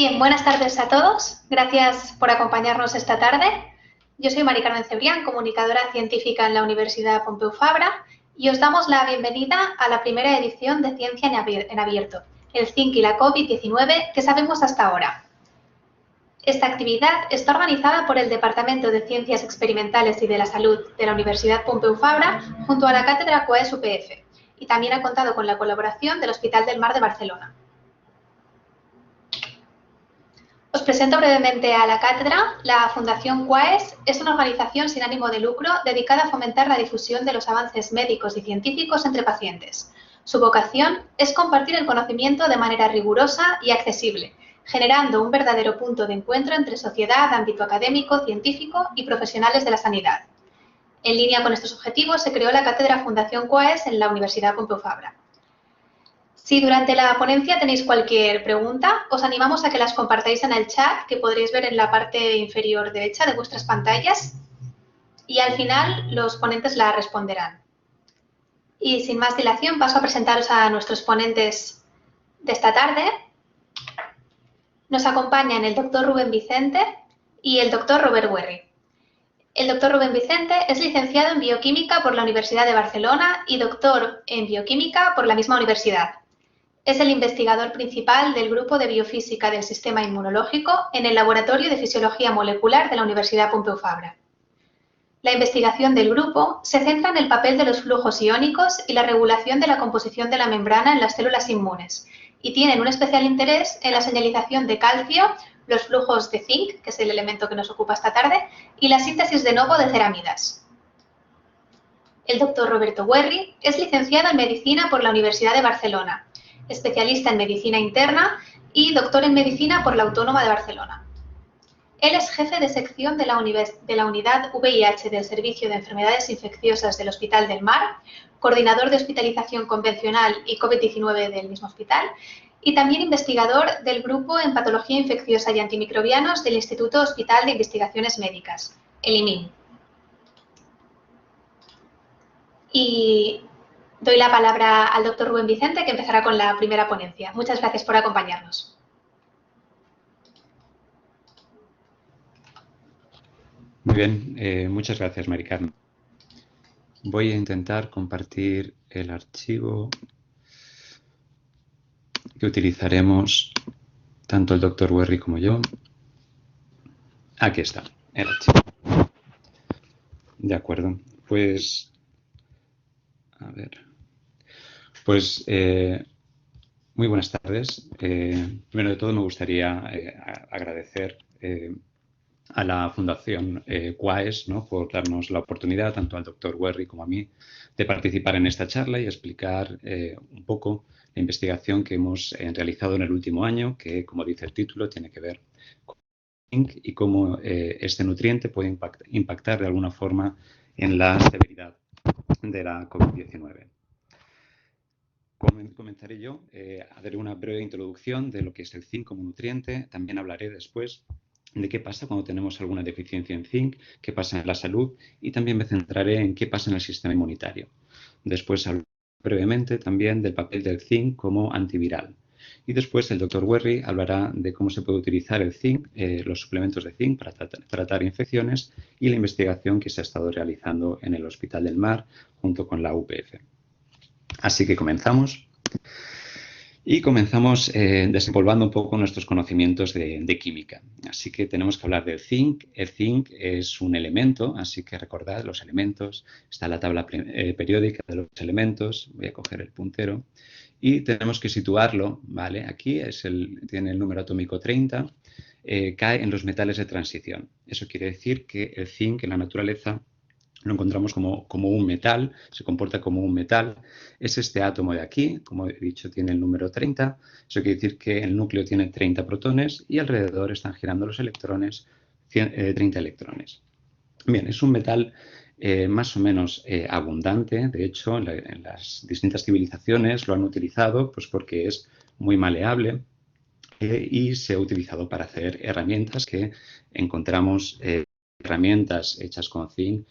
Bien, buenas tardes a todos. Gracias por acompañarnos esta tarde. Yo soy Mari Carmen Cebrián, comunicadora científica en la Universidad Pompeu Fabra, y os damos la bienvenida a la primera edición de Ciencia en Abierto, el zinc y la COVID-19 que sabemos hasta ahora. Esta actividad está organizada por el Departamento de Ciencias Experimentales y de la Salud de la Universidad Pompeu Fabra junto a la Cátedra Quaes UPF, y también ha contado con la colaboración del Hospital del Mar de Barcelona. Os presento brevemente a la cátedra. La Fundación Quaes es una organización sin ánimo de lucro dedicada a fomentar la difusión de los avances médicos y científicos entre pacientes. Su vocación es compartir el conocimiento de manera rigurosa y accesible, generando un verdadero punto de encuentro entre sociedad, ámbito académico, científico y profesionales de la sanidad. En línea con estos objetivos se creó la cátedra Fundación Quaes en la Universidad Pompeu Fabra. Si durante la ponencia tenéis cualquier pregunta, os animamos a que las compartáis en el chat que podréis ver en la parte inferior derecha de vuestras pantallas, y al final los ponentes la responderán. Y sin más dilación paso a presentaros a nuestros ponentes de esta tarde. Nos acompañan el doctor Rubén Vicente y el doctor Robert Werry. El doctor Rubén Vicente es licenciado en Bioquímica por la Universidad de Barcelona y doctor en Bioquímica por la misma universidad. Es el investigador principal del Grupo de Biofísica del Sistema Inmunológico en el Laboratorio de Fisiología Molecular de la Universidad Pompeu Fabra. La investigación del grupo se centra en el papel de los flujos iónicos y la regulación de la composición de la membrana en las células inmunes, y tienen un especial interés en la señalización de calcio, los flujos de zinc, que es el elemento que nos ocupa esta tarde, y la síntesis de novo de ceramidas. El doctor Roberto Werry es licenciado en Medicina por la Universidad de Barcelona, especialista en Medicina Interna y doctor en Medicina por la Autónoma de Barcelona. Él es jefe de sección de la Unidad VIH del Servicio de Enfermedades Infecciosas del Hospital del Mar, coordinador de hospitalización convencional y COVID-19 del mismo hospital, y también investigador del Grupo en Patología Infecciosa y Antimicrobianos del Instituto Hospital de Investigaciones Médicas, el IMIM. Y doy la palabra al doctor Rubén Vicente, que empezará con la primera ponencia. Muchas gracias por acompañarnos. Muy bien, muchas gracias, Mari Carmen. Voy a intentar compartir el archivo que utilizaremos tanto el doctor Werry como yo. Aquí está, el archivo. De acuerdo, pues, a ver, pues muy buenas tardes. Primero de todo me gustaría agradecer a la Fundación Quaes, ¿no?, por darnos la oportunidad, tanto al doctor Werry como a mí, de participar en esta charla y explicar un poco la investigación que hemos realizado en el último año, que, como dice el título, tiene que ver con el zinc y cómo este nutriente puede impactar de alguna forma en la severidad de la COVID-19. Comenzaré yo, haré una breve introducción de lo que es el zinc como nutriente. También hablaré después de qué pasa cuando tenemos alguna deficiencia en zinc, qué pasa en la salud, y también me centraré en qué pasa en el sistema inmunitario. Después hablaré brevemente también del papel del zinc como antiviral. Y después el doctor Werry hablará de cómo se puede utilizar el zinc, los suplementos de zinc para tratar infecciones, y la investigación que se ha estado realizando en el Hospital del Mar junto con la UPF. Así que comenzamos. Y comenzamos desempolvando un poco nuestros conocimientos de química. Así que tenemos que hablar del zinc. El zinc es un elemento, así que recordad los elementos. Está la tabla periódica de los elementos. Voy a coger el puntero. Y tenemos que situarlo, ¿vale? Aquí tiene el número atómico 30. Cae en los metales de transición. Eso quiere decir que el zinc en la naturaleza lo encontramos como un metal, se comporta como un metal. Es este átomo de aquí, como he dicho, tiene el número 30. Eso quiere decir que el núcleo tiene 30 protones y alrededor están girando los electrones, 30 electrones. Bien, es un metal más o menos abundante. De hecho, en las distintas civilizaciones lo han utilizado pues porque es muy maleable y se ha utilizado para hacer herramientas que encontramos, herramientas hechas con zinc,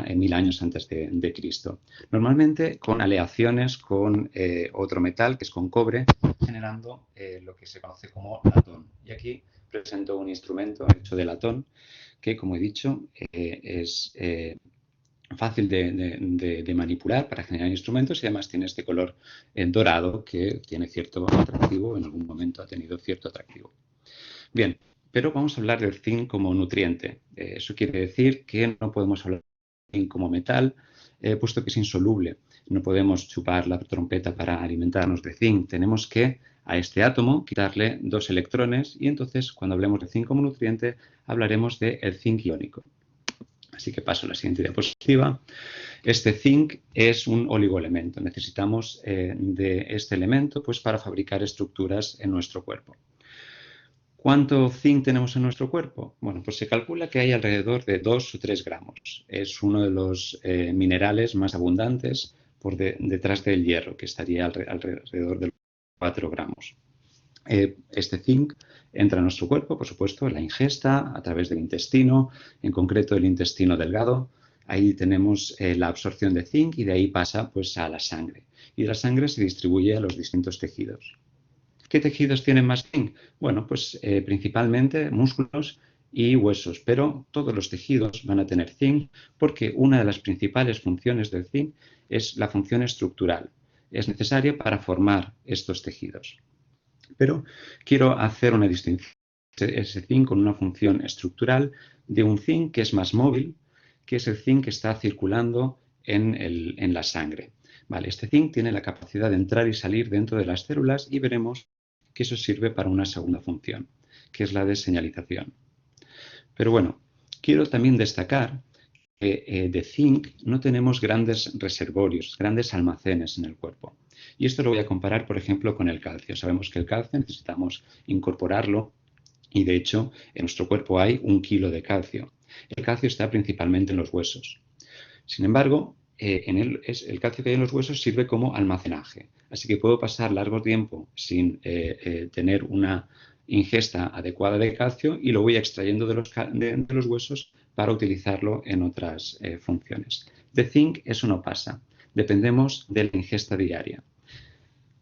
en 1000 años antes de Cristo. Normalmente con aleaciones con otro metal, que es con cobre, generando lo que se conoce como latón. Y aquí presento un instrumento hecho de latón que, como he dicho, es fácil de manipular para generar instrumentos y además tiene este color dorado que tiene cierto atractivo, en algún momento ha tenido cierto atractivo. Bien, pero vamos a hablar del zinc como nutriente. Eso quiere decir que no podemos hablar del zinc como metal, puesto que es insoluble. No podemos chupar la trompeta para alimentarnos de zinc. Tenemos que a este átomo quitarle 2 electrones y entonces cuando hablemos de zinc como nutriente hablaremos del zinc iónico. Así que paso a la siguiente diapositiva. Este zinc es un oligoelemento. Necesitamos de este elemento pues, para fabricar estructuras en nuestro cuerpo. ¿Cuánto zinc tenemos en nuestro cuerpo? Bueno, pues se calcula que hay alrededor de 2 o 3 gramos. Es uno de los minerales más abundantes detrás del hierro, que estaría alrededor de los 4 gramos. Este zinc entra a nuestro cuerpo, por supuesto, en la ingesta, a través del intestino, en concreto el intestino delgado. Ahí tenemos la absorción de zinc y de ahí pasa pues, a la sangre. Y de la sangre se distribuye a los distintos tejidos. ¿Qué tejidos tienen más zinc? Bueno, pues principalmente músculos y huesos, pero todos los tejidos van a tener zinc porque una de las principales funciones del zinc es la función estructural. Es necesaria para formar estos tejidos. Pero quiero hacer una distinción de ese zinc con una función estructural de un zinc que es más móvil, que es el zinc que está circulando en la sangre. Vale, este zinc tiene la capacidad de entrar y salir dentro de las células y veremos que eso sirve para una segunda función, que es la de señalización. Pero bueno, quiero también destacar que de zinc no tenemos grandes reservorios, grandes almacenes en el cuerpo. Y esto lo voy a comparar, por ejemplo, con el calcio. Sabemos que el calcio necesitamos incorporarlo y, de hecho, en nuestro cuerpo hay 1 kilo de calcio. El calcio está principalmente en los huesos. Sin embargo, el calcio que hay en los huesos sirve como almacenaje. Así que puedo pasar largo tiempo sin tener una ingesta adecuada de calcio y lo voy extrayendo de los huesos para utilizarlo en otras funciones. De zinc eso no pasa. Dependemos de la ingesta diaria.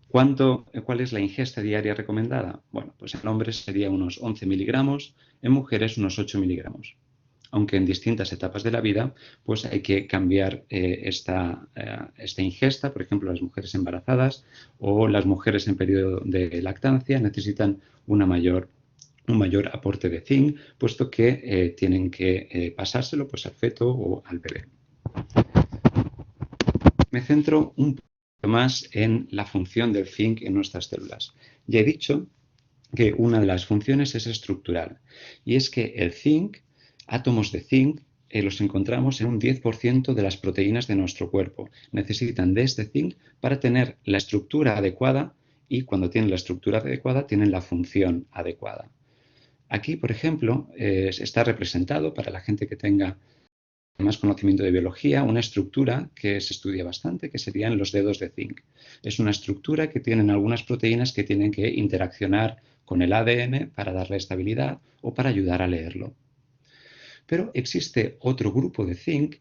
¿Cuál es la ingesta diaria recomendada? Bueno, pues en hombres sería unos 11 miligramos, en mujeres unos 8 miligramos. Aunque en distintas etapas de la vida, pues hay que cambiar esta ingesta. Por ejemplo, las mujeres embarazadas o las mujeres en periodo de lactancia necesitan un mayor aporte de zinc, puesto que tienen que pasárselo pues, al feto o al bebé. Me centro un poco más en la función del zinc en nuestras células. Ya he dicho que una de las funciones es estructural, y es que el zinc, átomos de zinc, los encontramos en un 10% de las proteínas de nuestro cuerpo. Necesitan de este zinc para tener la estructura adecuada y cuando tienen la estructura adecuada tienen la función adecuada. Aquí, por ejemplo, está representado para la gente que tenga más conocimiento de biología, una estructura que se estudia bastante, que serían los dedos de zinc. Es una estructura que tienen algunas proteínas que tienen que interaccionar con el ADN para darle estabilidad o para ayudar a leerlo. Pero existe otro grupo de zinc,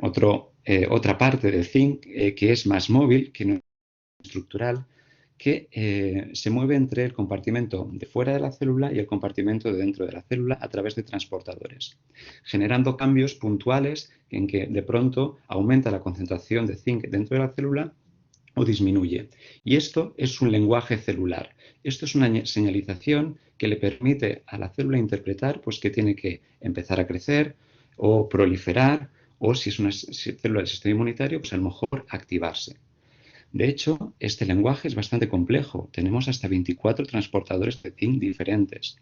otra parte del zinc que es más móvil, que no es estructural, que se mueve entre el compartimento de fuera de la célula y el compartimento de dentro de la célula a través de transportadores, generando cambios puntuales en que de pronto aumenta la concentración de zinc dentro de la célula o disminuye. Y esto es un lenguaje celular. Esto es una señalización que le permite a la célula interpretar pues, que tiene que empezar a crecer o proliferar o si es una célula del sistema inmunitario, pues a lo mejor activarse. De hecho, este lenguaje es bastante complejo. Tenemos hasta 24 transportadores de zinc diferentes.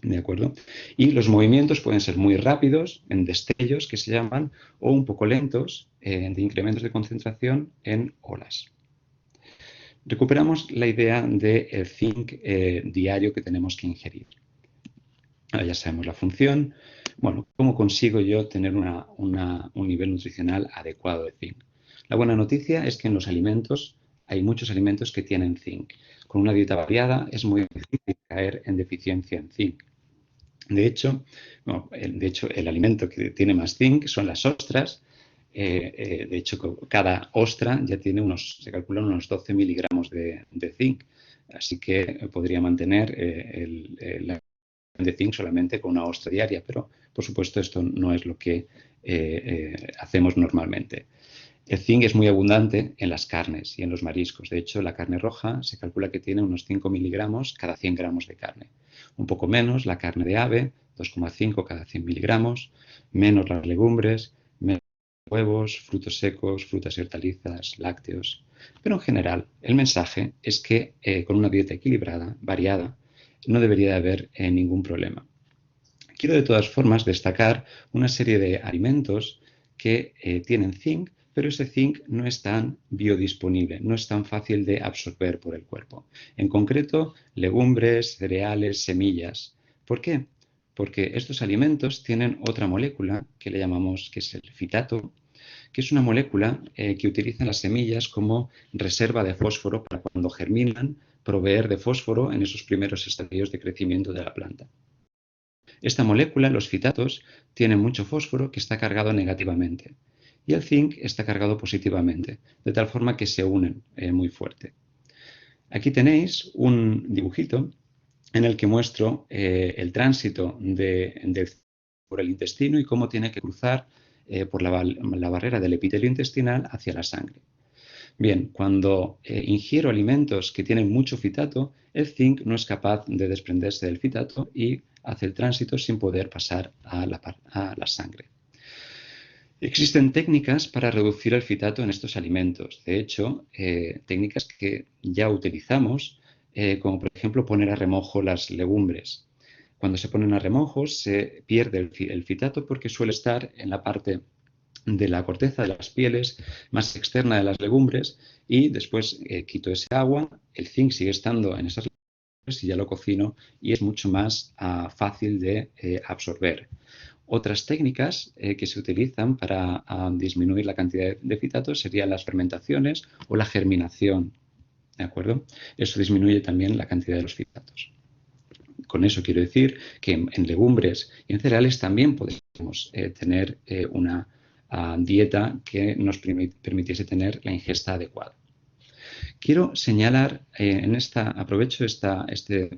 ¿De acuerdo? Y los movimientos pueden ser muy rápidos, en destellos que se llaman, o un poco lentos, de incrementos de concentración en olas. Recuperamos la idea del zinc diario que tenemos que ingerir. Ahora ya sabemos la función. Bueno, ¿cómo consigo yo tener un nivel nutricional adecuado de zinc? La buena noticia es que en los alimentos hay muchos alimentos que tienen zinc. Con una dieta variada es muy difícil caer en deficiencia en zinc. De hecho, bueno, el alimento que tiene más zinc son las ostras. De hecho, cada ostra ya tiene se calculan unos 12 miligramos de zinc. Así que podría mantener la de zinc solamente con una ostra diaria, pero por supuesto esto no es lo que hacemos normalmente. El zinc es muy abundante en las carnes y en los mariscos. De hecho, la carne roja se calcula que tiene unos 5 miligramos cada 100 gramos de carne. Un poco menos la carne de ave, 2,5 cada 100 miligramos, menos las legumbres, menos huevos, frutos secos, frutas y hortalizas, lácteos. Pero en general, el mensaje es que con una dieta equilibrada, variada, no debería de haber ningún problema. Quiero de todas formas destacar una serie de alimentos que tienen zinc, pero ese zinc no es tan biodisponible, no es tan fácil de absorber por el cuerpo. En concreto, legumbres, cereales, semillas. ¿Por qué? Porque estos alimentos tienen otra molécula que le llamamos, que es el fitato, que es una molécula que utilizan las semillas como reserva de fósforo para cuando germinan, proveer de fósforo en esos primeros estadios de crecimiento de la planta. Esta molécula, los fitatos, tiene mucho fósforo que está cargado negativamente y el zinc está cargado positivamente, de tal forma que se unen muy fuerte. Aquí tenéis un dibujito en el que muestro el tránsito por el intestino y cómo tiene que cruzar por la barrera del epitelio intestinal hacia la sangre. Bien, cuando ingiero alimentos que tienen mucho fitato, el zinc no es capaz de desprenderse del fitato y hace el tránsito sin poder pasar a la sangre. Existen técnicas para reducir el fitato en estos alimentos. De hecho, técnicas que ya utilizamos, como por ejemplo poner a remojo las legumbres. Cuando se ponen a remojo se pierde el fitato porque suele estar en la parte de la corteza de las pieles más externa de las legumbres y después quito ese agua, el zinc sigue estando en esas legumbres y ya lo cocino y es mucho más fácil de absorber. Otras técnicas que se utilizan para disminuir la cantidad de fitato serían las fermentaciones o la germinación, ¿de acuerdo? Eso disminuye también la cantidad de los fitatos. Con eso quiero decir que en legumbres y en cereales también podemos tener una dieta que nos permitiese tener la ingesta adecuada. Quiero señalar, aprovecho este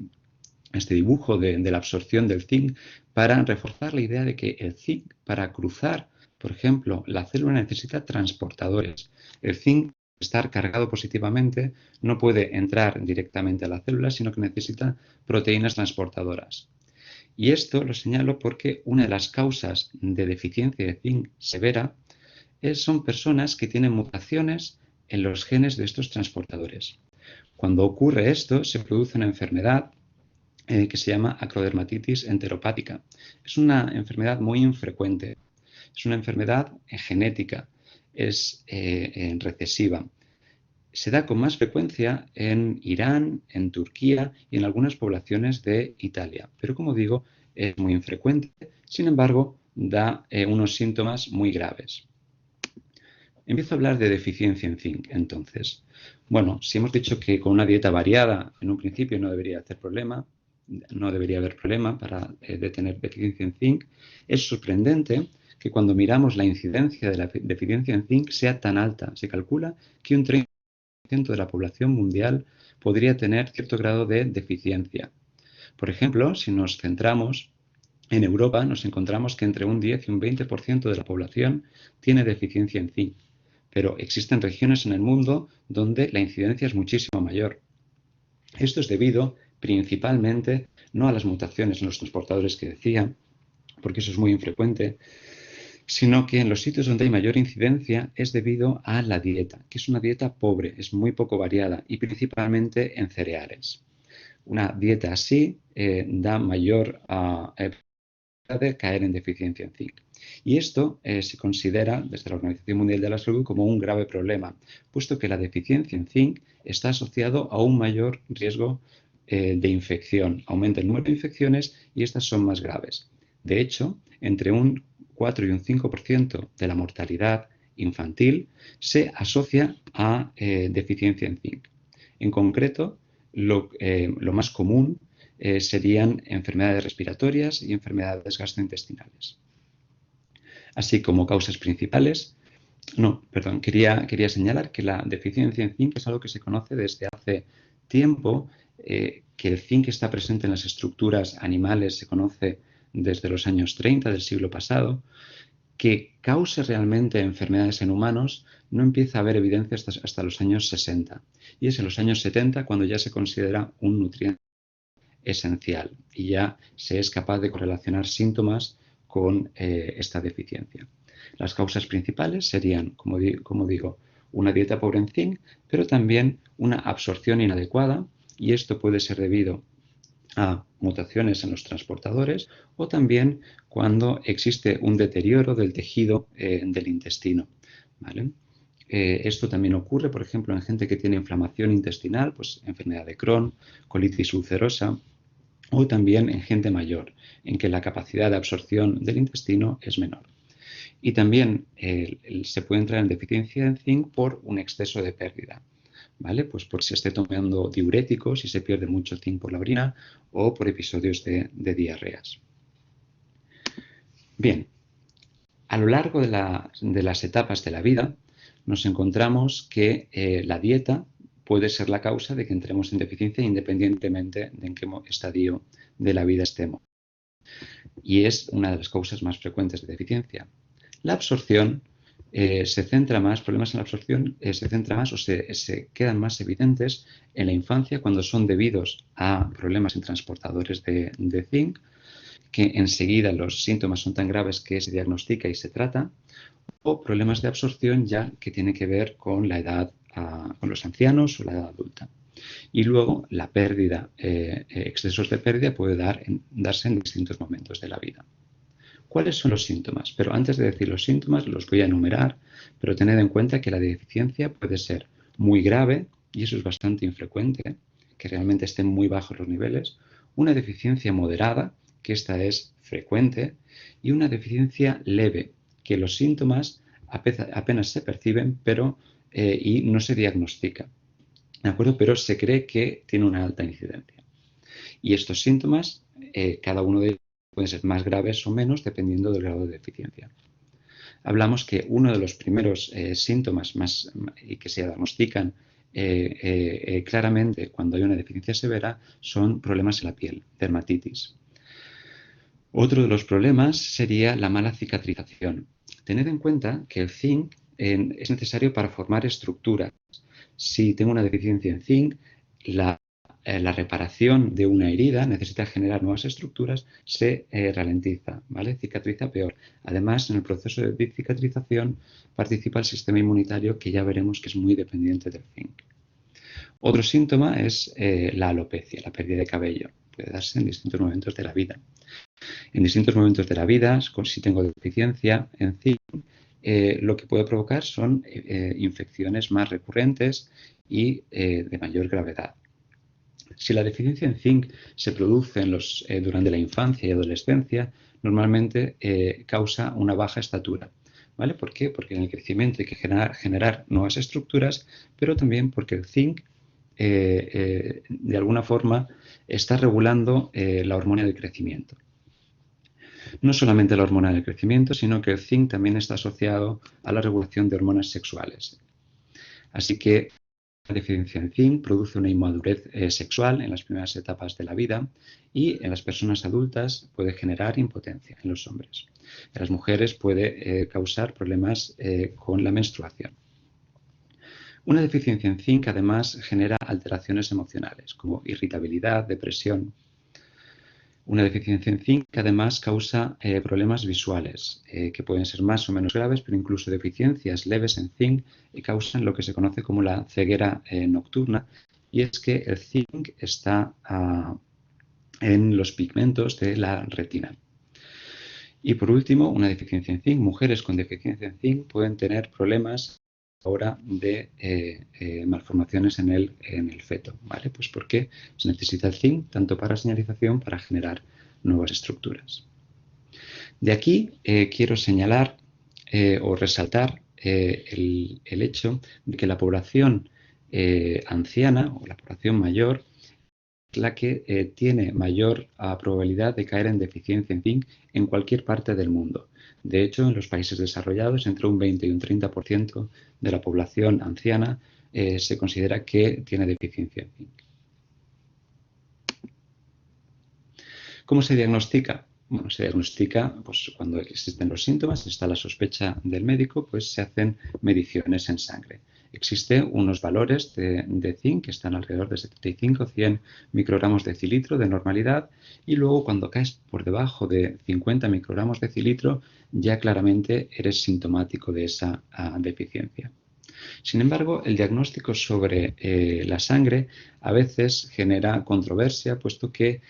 dibujo de la absorción del zinc para reforzar la idea de que el zinc, para cruzar, por ejemplo, la célula necesita transportadores. El zinc, estar cargado positivamente, no puede entrar directamente a la célula, sino que necesita proteínas transportadoras. Y esto lo señalo porque una de las causas de deficiencia de zinc severa son personas que tienen mutaciones en los genes de estos transportadores. Cuando ocurre esto, se produce una enfermedad que se llama acrodermatitis enteropática. Es una enfermedad muy infrecuente. Es una enfermedad genética, es recesiva. Se da con más frecuencia en Irán, en Turquía y en algunas poblaciones de Italia. Pero como digo, es muy infrecuente. Sin embargo, da unos síntomas muy graves. Empiezo a hablar de deficiencia en zinc, entonces. Bueno, si hemos dicho que con una dieta variada en un principio no debería haber problema para tener deficiencia en zinc, es sorprendente que cuando miramos la incidencia de la deficiencia en zinc sea tan alta. Se calcula que un 30% de la población mundial podría tener cierto grado de deficiencia. Por ejemplo, si nos centramos en Europa, nos encontramos que entre un 10 y un 20% de la población tiene deficiencia en zinc. Pero existen regiones en el mundo donde la incidencia es muchísimo mayor. Esto es debido principalmente no a las mutaciones en los transportadores que decía, porque eso es muy infrecuente, sino que en los sitios donde hay mayor incidencia es debido a la dieta, que es una dieta pobre, es muy poco variada y principalmente en cereales. Una dieta así da mayor de caer en deficiencia en zinc. Y esto se considera desde la Organización Mundial de la Salud como un grave problema, puesto que la deficiencia en zinc está asociado a un mayor riesgo de infección. Aumenta el número de infecciones y estas son más graves. De hecho, entre un 4 y un 5% de la mortalidad infantil se asocia a deficiencia en zinc. En concreto, lo más común serían enfermedades respiratorias y enfermedades gastrointestinales. Así como causas principales, quería señalar que la deficiencia en zinc es algo que se conoce desde hace tiempo, que el zinc está presente en las estructuras animales, se conoce desde los años 30 del siglo pasado. Que cause realmente enfermedades en humanos no empieza a haber evidencia hasta los años 60. Y es en los años 70 cuando ya se considera un nutriente esencial y ya se es capaz de correlacionar síntomas con esta deficiencia. Las causas principales serían, como digo, una dieta pobre en zinc, pero también una absorción inadecuada, y esto puede ser debido a mutaciones en los transportadores o también cuando existe un deterioro del tejido del intestino, ¿vale? Esto también ocurre, por ejemplo, en gente que tiene inflamación intestinal, pues enfermedad de Crohn, colitis ulcerosa, o también en gente mayor, en que la capacidad de absorción del intestino es menor. Y también se puede entrar en deficiencia en zinc por un exceso de pérdida, ¿vale? Pues por si esté tomando diuréticos y se pierde mucho zinc por la orina o por episodios de diarreas. Bien, a lo largo de las etapas de la vida nos encontramos que la dieta puede ser la causa de que entremos en deficiencia independientemente de en qué estadio de la vida estemos. Y es una de las causas más frecuentes de deficiencia. La absorción problemas en la absorción se centra más o se quedan más evidentes en la infancia cuando son debidos a problemas en transportadores de zinc, que enseguida los síntomas son tan graves que se diagnostica y se trata, o problemas de absorción ya que tiene que ver con la edad, con los ancianos o la edad adulta. Y luego la pérdida, excesos de pérdida puede darse en distintos momentos de la vida. ¿Cuáles son los síntomas? Pero antes de decir los síntomas los voy a enumerar, pero tened en cuenta que la deficiencia puede ser muy grave, y eso es bastante infrecuente, que realmente estén muy bajos los niveles, una deficiencia moderada, que esta es frecuente, y una deficiencia leve, que los síntomas apenas se perciben y no se diagnostica, ¿de acuerdo? Pero se cree que tiene una alta incidencia. Y estos síntomas, cada uno de ellos pueden ser más graves o menos dependiendo del grado de deficiencia. Hablamos que uno de los primeros síntomas que se diagnostican claramente cuando hay una deficiencia severa son problemas en la piel, dermatitis. Otro de los problemas sería la mala cicatrización. Tened en cuenta que el zinc es necesario para formar estructuras. Si tengo una deficiencia en zinc, la reparación de una herida necesita generar nuevas estructuras, se ralentiza, ¿vale? Cicatriza peor. Además, en el proceso de cicatrización participa el sistema inmunitario, que ya veremos que es muy dependiente del zinc. Otro síntoma es la alopecia, la pérdida de cabello. Puede darse en distintos momentos de la vida. En distintos momentos de la vida, si tengo deficiencia en zinc, lo que puede provocar son infecciones más recurrentes y de mayor gravedad. Si la deficiencia en zinc se produce durante la infancia y adolescencia, normalmente causa una baja estatura, ¿vale? ¿Por qué? Porque en el crecimiento hay que generar nuevas estructuras, pero también porque el zinc de alguna forma está regulando la hormona del crecimiento. No solamente la hormona del crecimiento, sino que el zinc también está asociado a la regulación de hormonas sexuales. Así que la deficiencia en zinc produce una inmadurez sexual en las primeras etapas de la vida, y en las personas adultas puede generar impotencia en los hombres. En las mujeres puede causar problemas con la menstruación. Una deficiencia en zinc además genera alteraciones emocionales como irritabilidad, depresión. Una deficiencia en zinc además causa problemas visuales, que pueden ser más o menos graves, pero incluso deficiencias leves en zinc causan lo que se conoce como la ceguera nocturna, y es que el zinc está en los pigmentos de la retina. Y por último, una deficiencia en zinc. Mujeres con deficiencia en zinc pueden tener problemas ahora de malformaciones en el feto, ¿vale? Pues porque se necesita el zinc tanto para señalización, para generar nuevas estructuras. De aquí quiero señalar o resaltar el hecho de que la población anciana o la población mayor la que tiene mayor probabilidad de caer en deficiencia en zinc en cualquier parte del mundo. De hecho, en los países desarrollados, entre un 20 y un 30% de la población anciana se considera que tiene deficiencia en zinc. ¿Cómo se diagnostica? Bueno, se diagnostica pues, cuando existen los síntomas, está la sospecha del médico, pues se hacen mediciones en sangre. Existen unos valores de zinc que están alrededor de 75-100 microgramos de decilitro de normalidad y luego cuando caes por debajo de 50 microgramos de decilitro ya claramente eres sintomático de esa deficiencia. Sin embargo, el diagnóstico sobre la sangre a veces genera controversia, puesto que,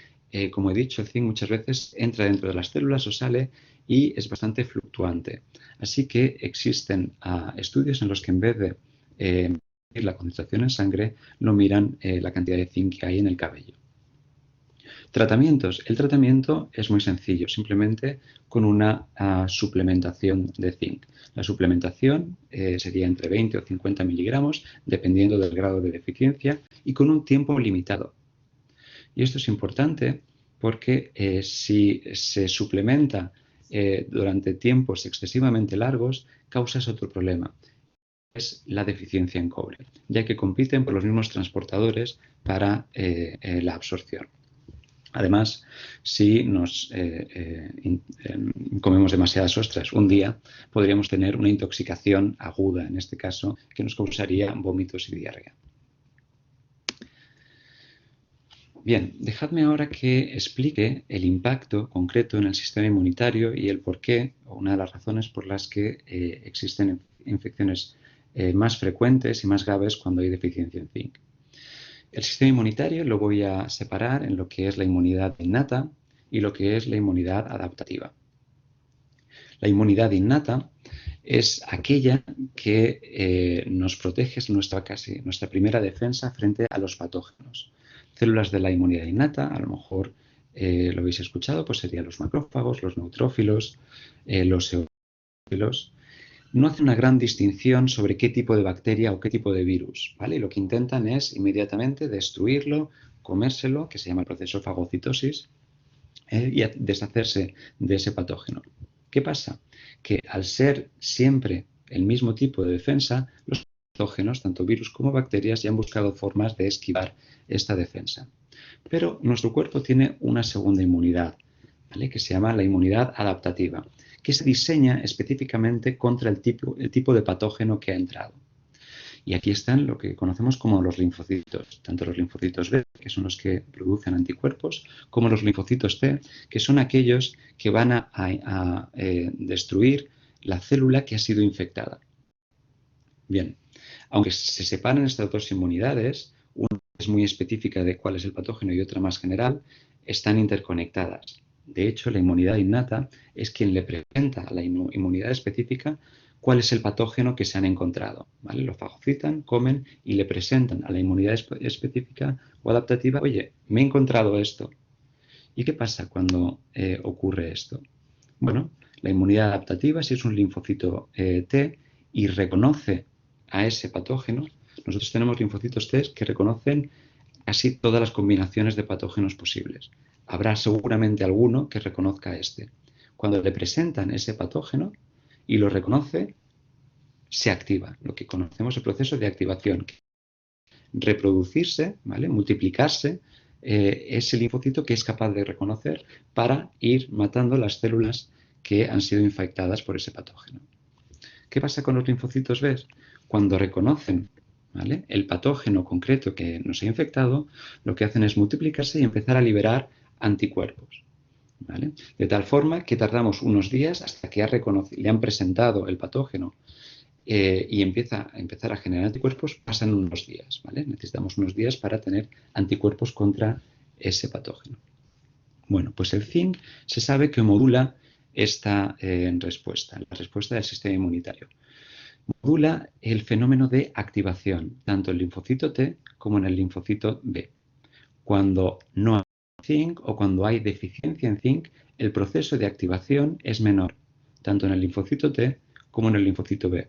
como he dicho, el zinc muchas veces entra dentro de las células o sale y es bastante fluctuante. Así que existen estudios en los que en vez de medir la concentración en sangre, lo miran la cantidad de zinc que hay en el cabello. Tratamientos. El tratamiento es muy sencillo, simplemente con una suplementación de zinc. La suplementación sería entre 20 o 50 miligramos, dependiendo del grado de deficiencia, y con un tiempo limitado. Y esto es importante porque si se suplementa durante tiempos excesivamente largos, causas otro problema. Es la deficiencia en cobre, ya que compiten por los mismos transportadores para la absorción. Además, si nos comemos demasiadas ostras un día, podríamos tener una intoxicación aguda, en este caso, que nos causaría vómitos y diarrea. Bien, dejadme ahora que explique el impacto concreto en el sistema inmunitario y el por qué, o una de las razones por las que existen infecciones más frecuentes y más graves cuando hay deficiencia en zinc. El sistema inmunitario lo voy a separar en lo que es la inmunidad innata y lo que es la inmunidad adaptativa. La inmunidad innata es aquella que nos protege, es nuestra primera defensa frente a los patógenos. Células de la inmunidad innata, a lo mejor lo habéis escuchado, pues serían los macrófagos, los neutrófilos, los eosinofilos. No hacen una gran distinción sobre qué tipo de bacteria o qué tipo de virus, ¿vale? Lo que intentan es inmediatamente destruirlo, comérselo, que se llama el proceso fagocitosis, y deshacerse de ese patógeno. ¿Qué pasa? Que al ser siempre el mismo tipo de defensa, los patógenos, tanto virus como bacterias, ya han buscado formas de esquivar esta defensa. Pero nuestro cuerpo tiene una segunda inmunidad, ¿vale? Que se llama la inmunidad adaptativa, que se diseña específicamente contra el tipo de patógeno que ha entrado. Y aquí están lo que conocemos como los linfocitos, tanto los linfocitos B, que son los que producen anticuerpos, como los linfocitos T, que son aquellos que van a destruir la célula que ha sido infectada. Bien, aunque se separan estas dos inmunidades, una es muy específica de cuál es el patógeno y otra más general, están interconectadas. De hecho, la inmunidad innata es quien le presenta a la inmunidad específica cuál es el patógeno que se han encontrado, ¿vale? Lo fagocitan, comen y le presentan a la inmunidad específica o adaptativa, oye, me he encontrado esto. ¿Y qué pasa cuando ocurre esto? Bueno, la inmunidad adaptativa, si es un linfocito T y reconoce a ese patógeno, nosotros tenemos linfocitos T que reconocen casi todas las combinaciones de patógenos posibles. Habrá seguramente alguno que reconozca este. Cuando le presentan ese patógeno y lo reconoce, se activa, lo que conocemos el proceso de activación. Reproducirse, ¿vale? Multiplicarse, ese linfocito que es capaz de reconocer para ir matando las células que han sido infectadas por ese patógeno. ¿Qué pasa con los linfocitos B? Cuando reconocen, ¿vale?, el patógeno concreto que nos ha infectado, lo que hacen es multiplicarse y empezar a liberar anticuerpos, ¿vale? De tal forma que tardamos unos días hasta que le han presentado el patógeno y empezar a generar anticuerpos, pasan unos días, ¿vale? Necesitamos unos días para tener anticuerpos contra ese patógeno. Bueno, pues el zinc se sabe que modula esta respuesta, la respuesta del sistema inmunitario. Modula el fenómeno de activación, tanto en el linfocito T como en el linfocito B. Cuando no hay zinc o cuando hay deficiencia en zinc, el proceso de activación es menor, tanto en el linfocito T como en el linfocito B.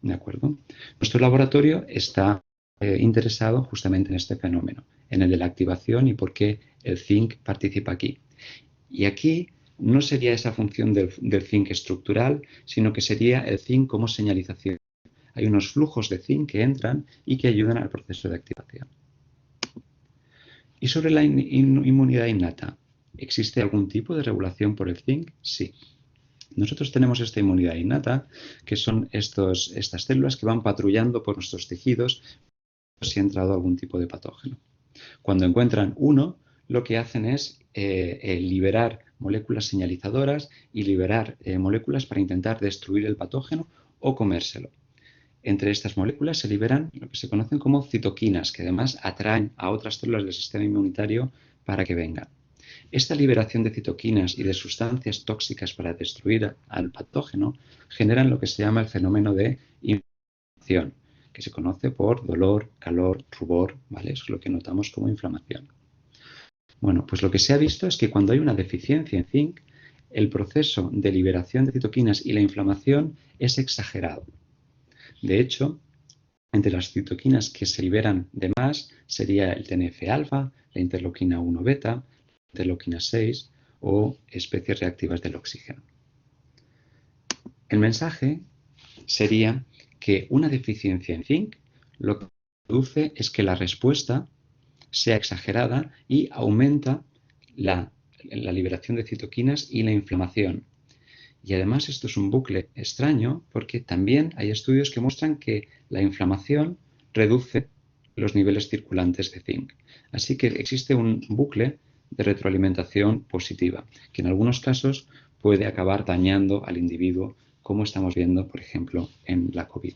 ¿De acuerdo? Nuestro laboratorio está interesado justamente en este fenómeno, en el de la activación y por qué el zinc participa aquí. Y aquí no sería esa función del zinc estructural, sino que sería el zinc como señalización. Hay unos flujos de zinc que entran y que ayudan al proceso de activación. Y sobre la inmunidad innata, ¿existe algún tipo de regulación por el zinc? Sí. Nosotros tenemos esta inmunidad innata, que son estas células que van patrullando por nuestros tejidos si ha entrado algún tipo de patógeno. Cuando encuentran uno, lo que hacen es liberar moléculas señalizadoras y liberar moléculas para intentar destruir el patógeno o comérselo. Entre estas moléculas se liberan lo que se conocen como citoquinas, que además atraen a otras células del sistema inmunitario para que vengan. Esta liberación de citoquinas y de sustancias tóxicas para destruir al patógeno generan lo que se llama el fenómeno de inflamación, que se conoce por dolor, calor, rubor, ¿vale? Eso es lo que notamos como inflamación. Bueno, pues lo que se ha visto es que cuando hay una deficiencia en zinc, el proceso de liberación de citoquinas y la inflamación es exagerado. De hecho, entre las citoquinas que se liberan de más sería el TNF-alfa, la interleuquina 1 beta, la interleuquina 6 o especies reactivas del oxígeno. El mensaje sería que una deficiencia en zinc lo que produce es que la respuesta sea exagerada y aumenta la liberación de citoquinas y la inflamación. Y además esto es un bucle extraño porque también hay estudios que muestran que la inflamación reduce los niveles circulantes de zinc. Así que existe un bucle de retroalimentación positiva, que en algunos casos puede acabar dañando al individuo, como estamos viendo, por ejemplo, en la COVID.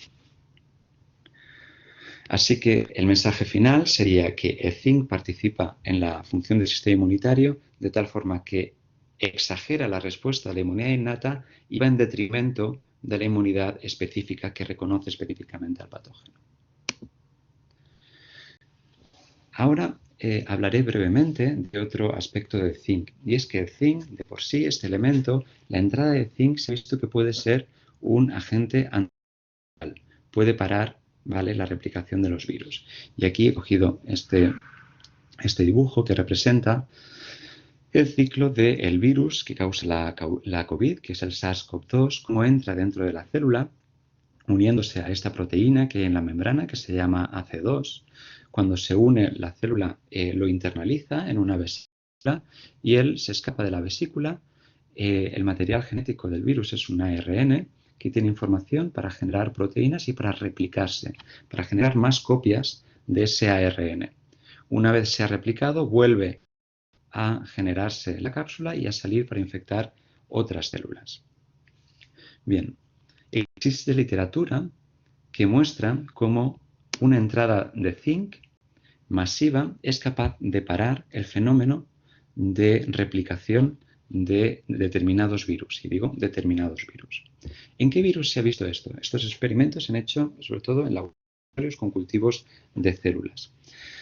Así que el mensaje final sería que el zinc participa en la función del sistema inmunitario de tal forma que exagera la respuesta de la inmunidad innata y va en detrimento de la inmunidad específica que reconoce específicamente al patógeno. Ahora hablaré brevemente de otro aspecto del zinc, y es que el zinc, de por sí, este elemento, la entrada de zinc se ha visto que puede ser un agente antiviral, puede parar, ¿vale?, la replicación de los virus. Y aquí he cogido este dibujo que representa el ciclo del virus que causa la COVID, que es el SARS-CoV-2, cómo entra dentro de la célula, uniéndose a esta proteína que hay en la membrana, que se llama AC2. Cuando se une, la célula lo internaliza en una vesícula y él se escapa de la vesícula. El material genético del virus es un ARN que tiene información para generar proteínas y para replicarse, para generar más copias de ese ARN. Una vez se ha replicado, vuelve a generarse la cápsula y a salir para infectar otras células. Bien, existe literatura que muestra cómo una entrada de zinc masiva es capaz de parar el fenómeno de replicación de determinados virus, y digo determinados virus. ¿En qué virus se ha visto esto? Estos experimentos se han hecho sobre todo en laboratorios con cultivos de células.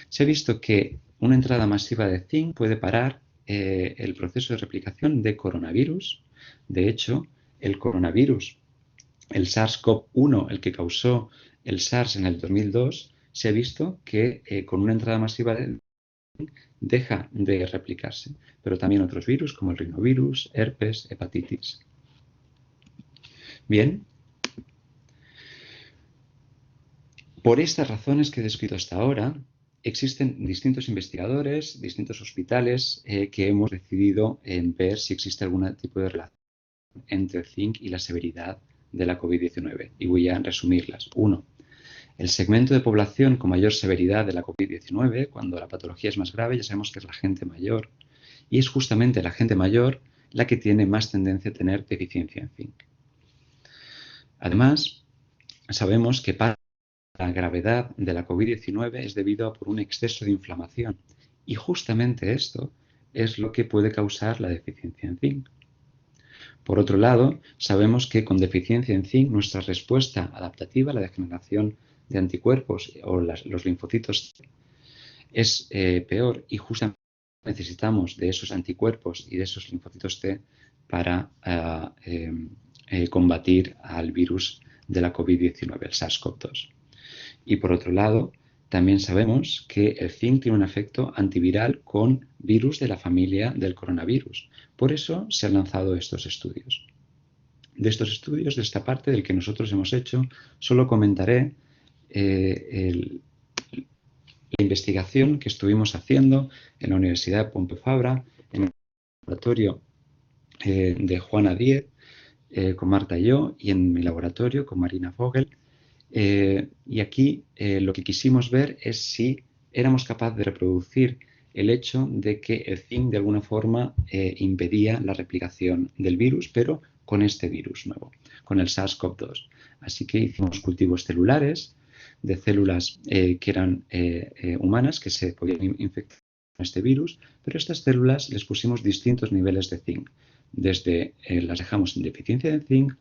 Se ha visto que una entrada masiva de zinc puede parar el proceso de replicación de coronavirus. De hecho, el coronavirus, el SARS-CoV-1, el que causó el SARS en el 2002, se ha visto que con una entrada masiva de zinc deja de replicarse. Pero también otros virus como el rinovirus, herpes, hepatitis. Bien. Por estas razones que he descrito hasta ahora, existen distintos investigadores, distintos hospitales que hemos decidido ver si existe algún tipo de relación entre el zinc y la severidad de la COVID-19. Y voy a resumirlas. 1. El segmento de población con mayor severidad de la COVID-19, cuando la patología es más grave, ya sabemos que es la gente mayor. Y es justamente la gente mayor la que tiene más tendencia a tener deficiencia en zinc. Además, sabemos que la gravedad de la COVID-19 es debido a por un exceso de inflamación y justamente esto es lo que puede causar la deficiencia en zinc. Por otro lado, sabemos que con deficiencia en zinc nuestra respuesta adaptativa, la de generación de anticuerpos o los linfocitos es peor y justamente necesitamos de esos anticuerpos y de esos linfocitos T para combatir al virus de la COVID-19, el SARS-CoV-2. Y por otro lado, También sabemos que el zinc tiene un efecto antiviral con virus de la familia del coronavirus. Por eso se han lanzado estos estudios. De estos estudios, de esta parte del que nosotros hemos hecho, solo comentaré la investigación que estuvimos haciendo en la Universidad de Pompeu Fabra, en el laboratorio de Juana Díez, con Marta y yo, y en mi laboratorio con Marina Vogel. Y aquí lo que quisimos ver es si éramos capaces de reproducir el hecho de que el zinc de alguna forma impedía la replicación del virus, pero con este virus nuevo, con el SARS-CoV-2. Así que hicimos cultivos celulares de células que eran humanas, que se podían infectar con este virus, pero a estas células les pusimos distintos niveles de zinc. Desde las dejamos en deficiencia de zinc,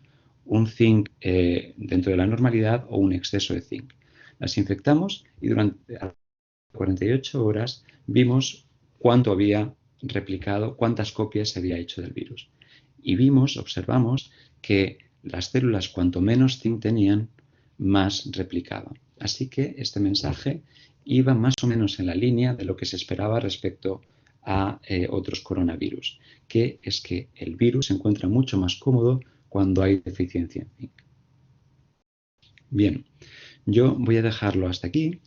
un zinc dentro de la normalidad o un exceso de zinc. Las infectamos y durante 48 horas vimos cuánto había replicado, cuántas copias se había hecho del virus. Y observamos que las células cuanto menos zinc tenían, más replicaban. Así que este mensaje iba más o menos en la línea de lo que se esperaba respecto a otros coronavirus, que es que el virus se encuentra mucho más cómodo cuando hay deficiencia en zinc. Bien, yo voy a dejarlo hasta aquí.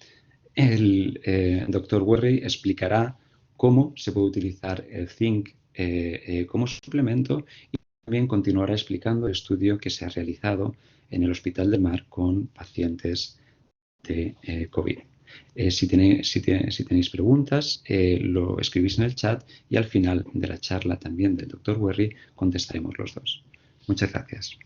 El doctor Werry explicará cómo se puede utilizar el zinc como suplemento y también continuará explicando el estudio que se ha realizado en el Hospital del Mar con pacientes de COVID. Si tenéis preguntas, lo escribís en el chat y al final de la charla también del doctor Werry contestaremos los dos. Muchas gracias.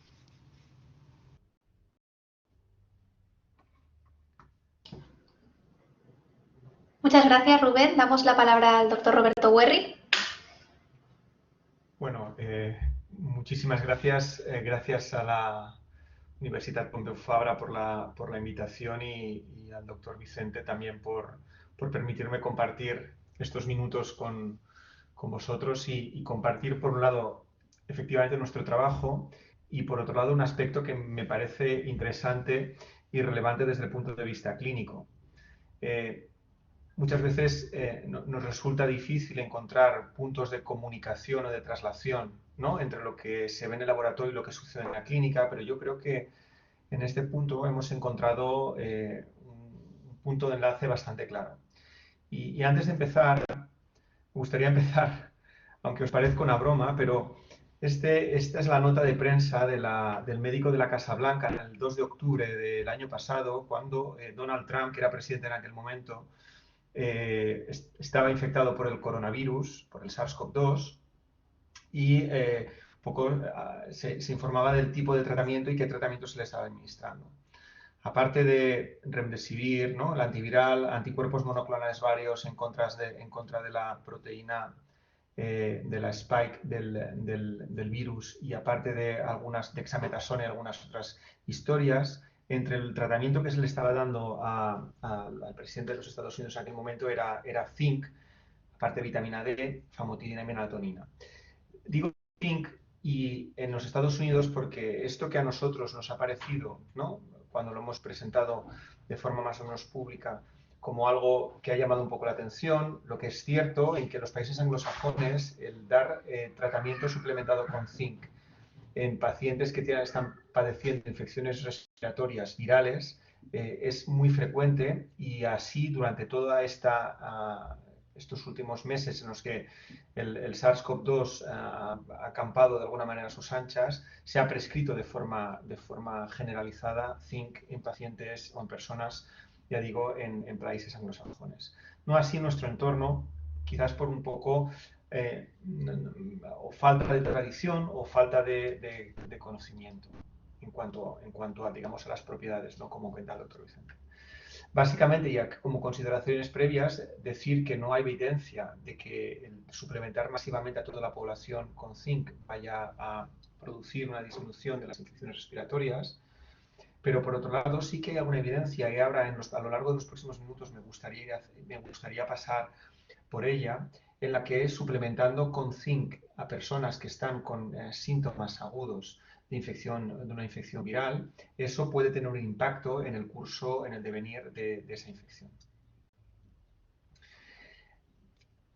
Muchas gracias, Rubén. Damos la palabra al doctor Roberto Werry. Bueno, muchísimas gracias. Gracias a la Universitat Pompeu Fabra por la invitación y al doctor Vicente también por permitirme compartir estos minutos con vosotros y compartir, por un lado, efectivamente nuestro trabajo y, por otro lado, un aspecto que me parece interesante y relevante desde el punto de vista clínico. Muchas veces nos resulta difícil encontrar puntos de comunicación o de traslación, ¿no?, entre lo que se ve en el laboratorio y lo que sucede en la clínica, pero yo creo que en este punto hemos encontrado un punto de enlace bastante claro. Y antes de empezar, me gustaría empezar, aunque os parezca una broma, pero esta es la nota de prensa del médico de la Casa Blanca el 2 de octubre del año pasado, cuando Donald Trump, que era presidente en aquel momento, estaba infectado por el coronavirus, por el SARS-CoV-2, y se informaba del tipo de tratamiento y qué tratamiento se le estaba administrando. Aparte de Remdesivir, ¿no?, el antiviral, anticuerpos monoclonales varios en contra de la proteína de la spike del virus, y aparte de algunas dexametasona y algunas otras historias, entre el tratamiento que se le estaba dando al presidente de los Estados Unidos en aquel momento era zinc, aparte de vitamina D, famotidina y melatonina. Digo zinc y en los Estados Unidos porque esto que a nosotros nos ha parecido, ¿no?, cuando lo hemos presentado de forma más o menos pública, como algo que ha llamado un poco la atención, lo que es cierto en que los países anglosajones el dar tratamiento suplementado con zinc en pacientes que están padeciendo infecciones respiratorias virales es muy frecuente, y así durante toda estos últimos meses en los que el SARS-CoV-2 ha acampado de alguna manera a sus anchas, se ha prescrito de forma generalizada zinc en pacientes o en personas, ya digo, en países anglosajones. No así en nuestro entorno, quizás por un poco o falta de tradición o falta de conocimiento en cuanto a, digamos, a las propiedades, ¿no?, como cuenta el doctor Vicente. Básicamente, ya como consideraciones previas, decir que no hay evidencia de que el suplementar masivamente a toda la población con zinc vaya a producir una disminución de las infecciones respiratorias, pero por otro lado sí que hay alguna evidencia, y ahora a lo largo de los próximos minutos me gustaría pasar por ella, en la que suplementando con zinc a personas que están con síntomas agudos de una infección viral, eso puede tener un impacto en el curso, en el devenir de esa infección.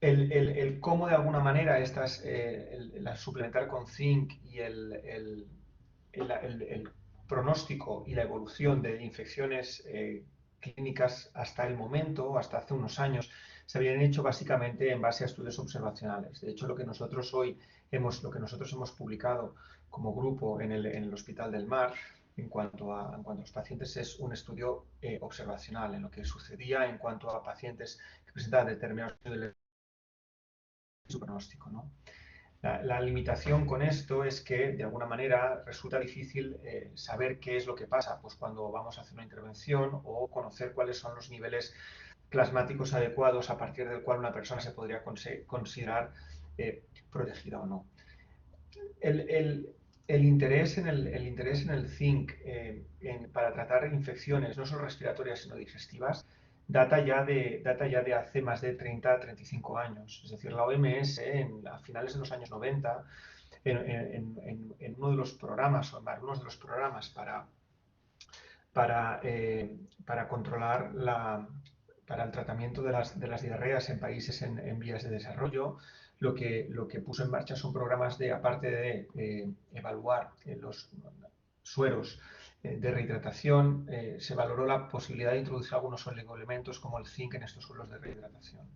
El cómo de alguna manera la suplementar con zinc y el pronóstico y la evolución de infecciones clínicas hasta el momento, hasta hace unos años, se habían hecho básicamente en base a estudios observacionales. De hecho, lo que nosotros hemos publicado como grupo en el Hospital del Mar en cuanto a los pacientes es un estudio observacional en lo que sucedía en cuanto a pacientes que presentaban determinados niveles de su pronóstico, ¿no? La limitación con esto es que, de alguna manera, resulta difícil saber qué es lo que pasa pues, cuando vamos a hacer una intervención o conocer cuáles son los niveles plasmáticos adecuados a partir del cual una persona se podría considerar protegida o no. El interés en el zinc para tratar infecciones no solo respiratorias sino digestivas data ya de hace más de 30 a 35 años. Es decir, la OMS a finales de los años 90 en uno de los programas o en algunos de los programas para controlar para el tratamiento de las diarreas en países en vías de desarrollo, lo que puso en marcha son programas aparte de evaluar los sueros de rehidratación, se valoró la posibilidad de introducir algunos oligoelementos como el zinc en estos sueros de rehidratación.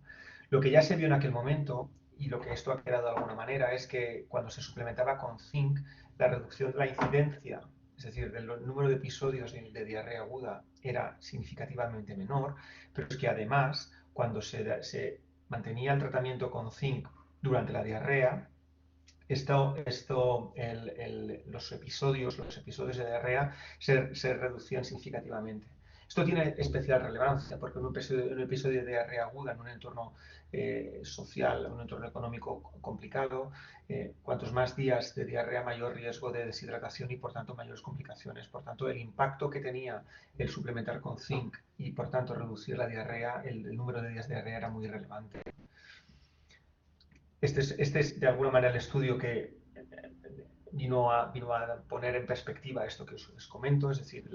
Lo que ya se vio en aquel momento, y lo que esto ha creado de alguna manera, es que cuando se suplementaba con zinc, la reducción de la incidencia, es decir, del número de episodios de diarrea aguda era significativamente menor, pero es que además, cuando se mantenía el tratamiento con zinc durante la diarrea, los episodios de diarrea se reducían significativamente. Esto tiene especial relevancia porque un episodio de diarrea aguda en un entorno social, un entorno económico complicado, cuantos más días de diarrea, mayor riesgo de deshidratación y por tanto mayores complicaciones. Por tanto, el impacto que tenía el suplementar con zinc y por tanto reducir la diarrea, el número de días de diarrea era muy relevante. Este es de alguna manera el estudio que vino a poner en perspectiva esto que os comento, es decir,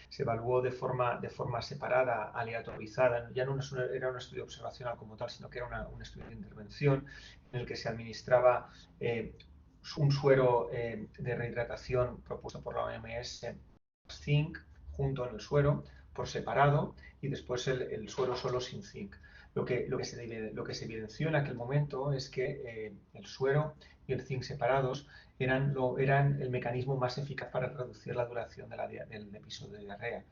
se evaluó de forma separada, aleatorizada, ya no era un estudio observacional como tal, sino que era un estudio de intervención en el que se administraba un suero de rehidratación propuesto por la OMS, zinc junto en el suero por separado y después el suero solo sin zinc. Lo que se evidenció en aquel momento es que el suero y el zinc separados eran el mecanismo más eficaz para reducir la duración del episodio de diarrea.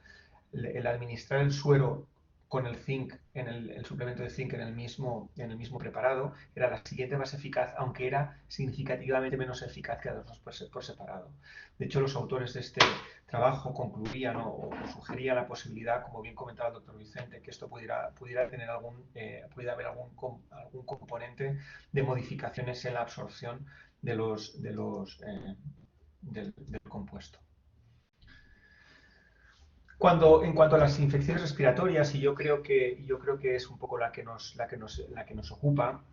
El administrar el suero con el zinc, el suplemento de zinc en el mismo preparado, era la siguiente más eficaz, aunque era significativamente menos eficaz que las dos por separado. De hecho, los autores de este trabajo concluían o sugerían la posibilidad, como bien comentaba el doctor Vicente, que esto pudiera haber algún componente de modificaciones en la absorción del compuesto. En cuanto a las infecciones respiratorias, y yo creo que es un poco la que nos ocupa,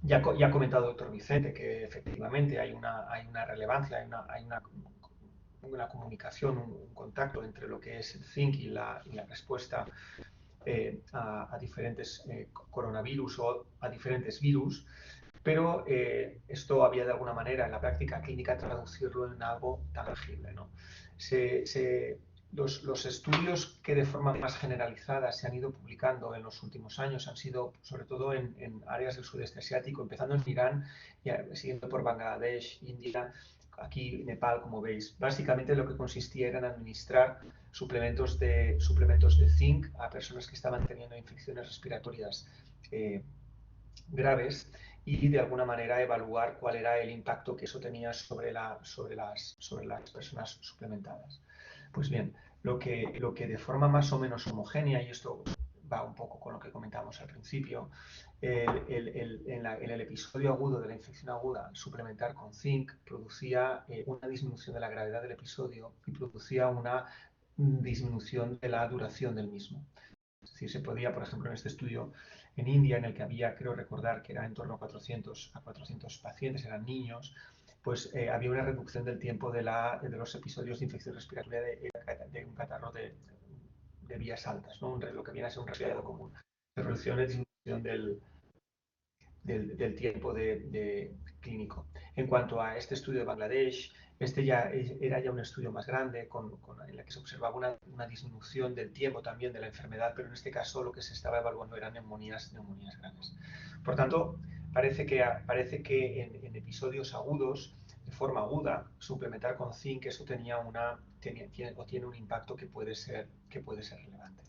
ya ha comentado el doctor Vicente que efectivamente hay una relevancia, hay una comunicación, un contacto entre lo que es el zinc y la respuesta a diferentes coronavirus o a diferentes virus, pero esto había de alguna manera en la práctica clínica traducirlo en algo tangible, ¿no? Los estudios que de forma más generalizada se han ido publicando en los últimos años han sido sobre todo en áreas del sudeste asiático, empezando en Irán, siguiendo por Bangladesh, India, aquí Nepal, como veis. Básicamente lo que consistía era en administrar suplementos de zinc a personas que estaban teniendo infecciones respiratorias graves y de alguna manera evaluar cuál era el impacto que eso tenía sobre las personas suplementadas. Pues bien, lo que de forma más o menos homogénea, y esto va un poco con lo que comentábamos al principio, en el episodio agudo de la infección aguda, suplementar con zinc producía una disminución de la gravedad del episodio y producía una disminución de la duración del mismo. Es decir, se podía, por ejemplo, en este estudio en India, en el que había, creo recordar que era en torno a 400 pacientes, eran niños, pues había una reducción del tiempo de los episodios de infección respiratoria de un catarro de vías altas, ¿no? Lo que viene a ser un resfriado común. Reducción y disminución del tiempo de clínico. En cuanto a este estudio de Bangladesh, este era ya un estudio más grande en el que se observaba una disminución del tiempo también de la enfermedad, pero en este caso lo que se estaba evaluando eran neumonías graves. Por tanto, parece que en episodios agudos, de forma aguda, suplementar con zinc, eso tiene un impacto que puede ser relevante.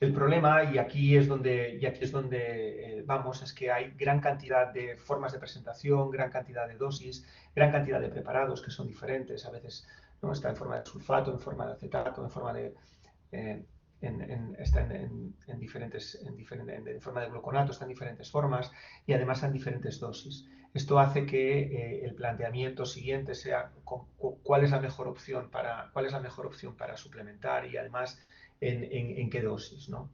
El problema, y aquí es donde vamos, es que hay gran cantidad de formas de presentación, gran cantidad de dosis, gran cantidad de preparados que son diferentes. A veces no está en forma de sulfato, en forma de acetato, en forma de está en forma de gluconato, está en diferentes formas y además en diferentes dosis. Esto hace que el planteamiento siguiente sea cuál es la mejor opción para suplementar y además en qué dosis, ¿no?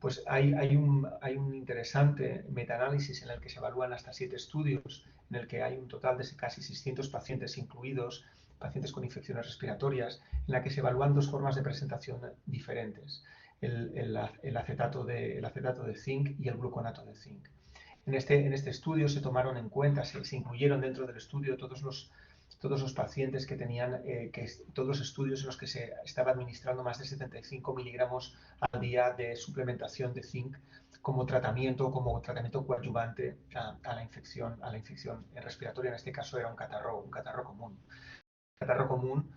Pues hay un interesante metaanálisis en el que se evalúan hasta 7 estudios, en el que hay un total de casi 600 pacientes incluidos, pacientes con infecciones respiratorias, en la que se evalúan dos formas de presentación diferentes, el acetato de zinc y el gluconato de zinc. En este estudio se tomaron en cuenta, se incluyeron dentro del estudio todos los pacientes que tenían, todos los estudios en los que se estaba administrando más de 75 miligramos al día de suplementación de zinc como tratamiento coadyuvante a la infección respiratoria. En este caso era un catarro común. El catarro común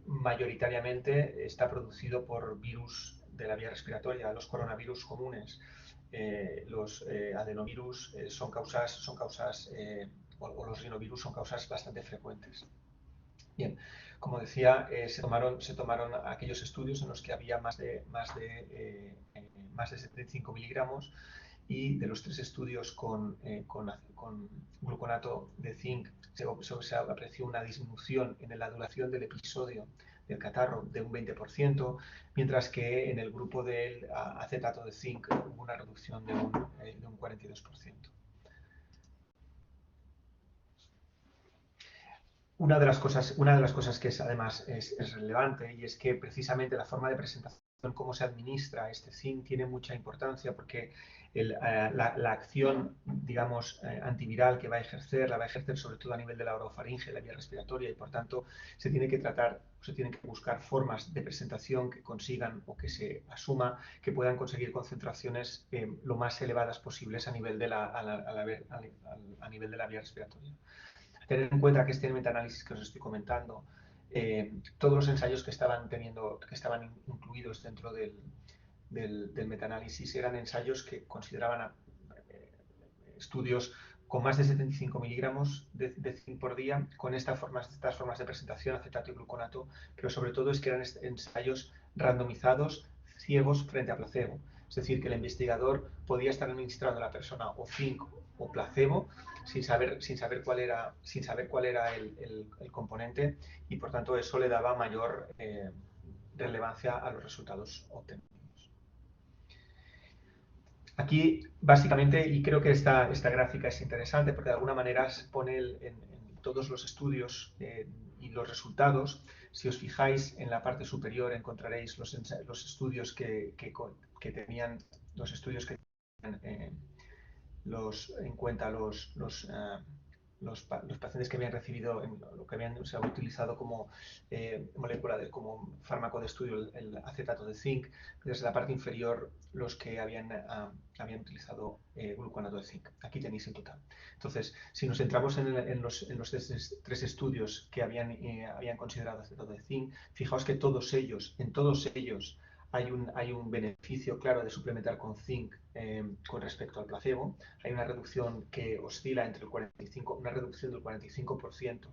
mayoritariamente está producido por virus de la vía respiratoria, los coronavirus comunes. Los adenovirus son causas o los rinovirus son causas bastante frecuentes. Bien, como decía, se tomaron aquellos estudios en los que había más de 75 miligramos y de los 3 estudios con gluconato de zinc se apreció una disminución en la duración del episodio del catarro de un 20%, mientras que en el grupo del acetato de zinc hubo una reducción de un 42%. Una de las cosas que además es relevante y es que precisamente la forma de presentación, cómo se administra este zinc, tiene mucha importancia porque la acción, digamos, antiviral que va a ejercer, la va a ejercer sobre todo a nivel de la orofaringe, la vía respiratoria, y por tanto se tiene que buscar formas de presentación que consigan o que se asuma que puedan conseguir concentraciones lo más elevadas posibles a nivel de la vía respiratoria. Tener en cuenta que este metaanálisis que os estoy comentando, todos los ensayos que estaban incluidos dentro del metaanálisis eran ensayos que consideraban estudios con más de 75 miligramos de zinc por día, con estas formas de presentación, acetato y gluconato, pero sobre todo es que eran ensayos randomizados, ciegos frente a placebo. Es decir, que el investigador podía estar administrando a la persona o zinc o placebo sin saber cuál era el componente, y por tanto eso le daba mayor relevancia a los resultados obtenidos. Aquí, básicamente, y creo que esta gráfica es interesante porque de alguna manera pone en todos los estudios y los resultados. Si os fijáis en la parte superior encontraréis los estudios que tenían en cuenta los pacientes que habían recibido lo que se había utilizado como como fármaco de estudio el acetato de zinc. Desde la parte inferior los que habían utilizado gluconato de zinc. Aquí tenéis el total. Entonces, si nos centramos en los 3 estudios que habían considerado acetato de zinc, fijaos que en todos ellos hay un beneficio claro de suplementar con zinc con respecto al placebo. Hay una reducción que oscila entre una reducción del 45%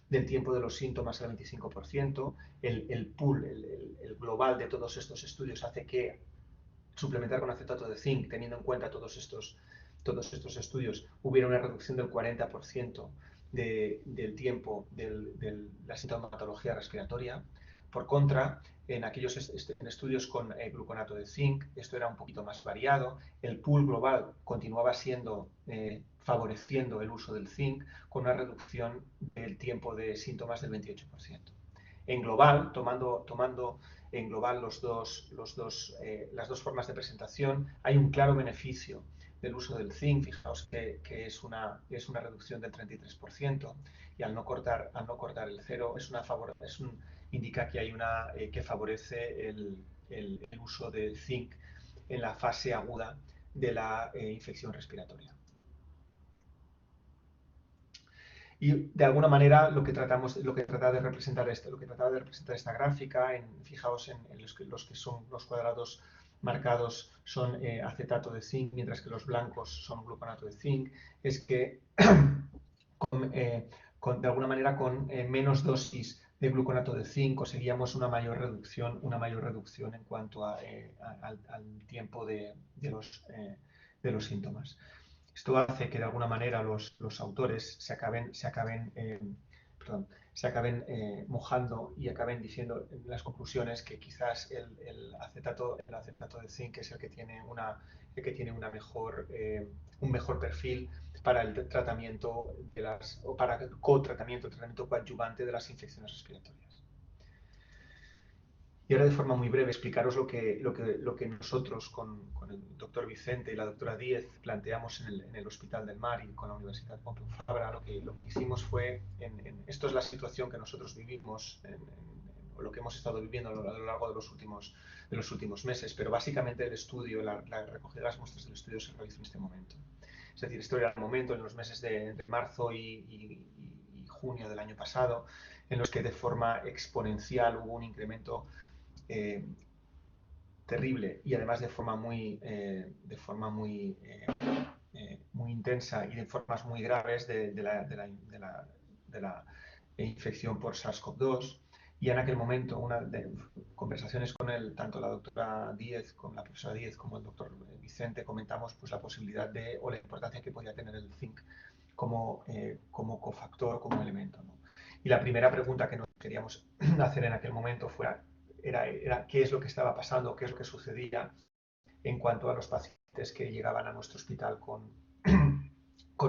del tiempo de los síntomas al 25%. El pool, el global de todos estos estudios hace que suplementar con acetato de zinc, teniendo en cuenta todos estos estudios, hubiera una reducción del 40% del tiempo de la sintomatología respiratoria. Por contra, en aquellos en estudios con gluconato de zinc, esto era un poquito más variado. El pool global continuaba siendo, favoreciendo el uso del zinc con una reducción del tiempo de síntomas del 28%. En global, tomando en global las dos formas de presentación, hay un claro beneficio del uso del zinc. Fijaos que es una reducción del 33%, y al no cortar el cero indica que hay que favorece el uso de zinc en la fase aguda de la infección respiratoria. Y de alguna manera lo que trataba de representar esta gráfica, fijaos en los que son los cuadrados marcados son acetato de zinc, mientras que los blancos son gluconato de zinc, es que de alguna manera con menos dosis de gluconato de zinc conseguíamos una mayor reducción en cuanto al tiempo de los síntomas. Esto hace que de alguna manera los autores se acaben mojando y acaben diciendo en las conclusiones que quizás el acetato de zinc es el que tiene un mejor perfil para el tratamiento o para el tratamiento coadyuvante de las infecciones respiratorias. Y ahora, de forma muy breve, explicaros lo que nosotros con el doctor Vicente y la doctora Díez planteamos en el Hospital del Mar y con la Universidad Pompeu Fabra. Lo que hicimos fue, esto es la situación que nosotros vivimos, o lo que hemos estado viviendo a lo largo de los últimos meses, pero básicamente el estudio, la recogida de las muestras del estudio se realizó en este momento. Es decir, esto era el momento en los meses de marzo y junio del año pasado, en los que de forma exponencial hubo un incremento terrible, y además de forma muy intensa y de formas muy graves de la infección por SARS-CoV-2. Y en aquel momento, conversaciones con él, tanto la doctora Díez, con la profesora Díez, como el doctor Vicente, comentamos pues la posibilidad o la importancia que podía tener el zinc como cofactor, como elemento, ¿no? Y la primera pregunta que nos queríamos hacer en aquel momento era qué es lo que estaba pasando, qué es lo que sucedía en cuanto a los pacientes que llegaban a nuestro hospital con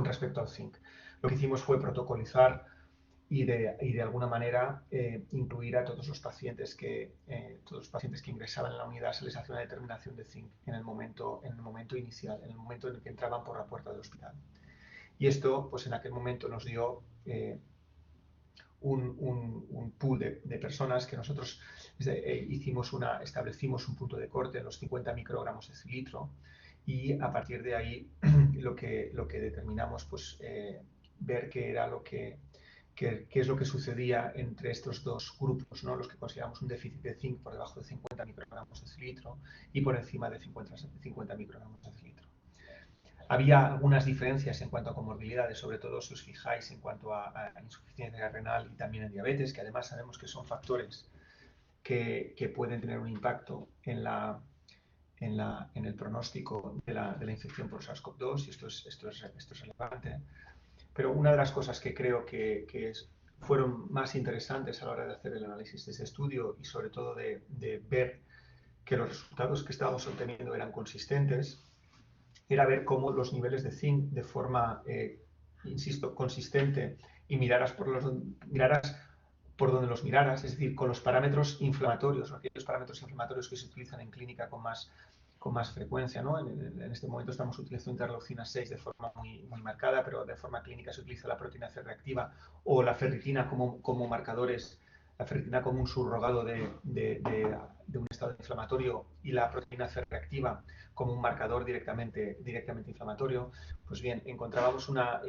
respecto al zinc. Lo que hicimos fue protocolizar y de alguna manera incluir a todos los pacientes que ingresaban en la unidad. Se les hacía una determinación de zinc en el momento inicial, en el momento en el que entraban por la puerta del hospital. Y esto, pues en aquel momento nos dio un pool de personas que nosotros establecimos un punto de corte en los 50 microgramos de cilitro, y a partir de ahí lo que determinamos, pues ver qué es lo que sucedía entre estos dos grupos, ¿no? Los que consideramos un déficit de zinc por debajo de 50 microgramos de cilitro y por encima de 50 microgramos de cilitro. Había algunas diferencias en cuanto a comorbilidades, sobre todo si os fijáis en cuanto a insuficiencia renal y también en diabetes, que además sabemos que son factores que pueden tener un impacto en el pronóstico de la infección por SARS-CoV-2, y esto es relevante. Pero una de las cosas que creo que fueron más interesantes a la hora de hacer el análisis de ese estudio, y sobre todo de ver que los resultados que estábamos obteniendo eran consistentes, era ver cómo los niveles de zinc, de forma, insisto, consistente, y miraras por donde los miraras, es decir, con los parámetros inflamatorios, o aquellos parámetros inflamatorios que se utilizan en clínica con más frecuencia, ¿no? En este momento estamos utilizando interleucina 6 de forma muy marcada, pero de forma clínica se utiliza la proteína C reactiva o la ferritina como marcadores, la ferritina como un subrogado de un estado inflamatorio, y la proteína C reactiva como un marcador directamente inflamatorio. Pues bien, encontrábamos una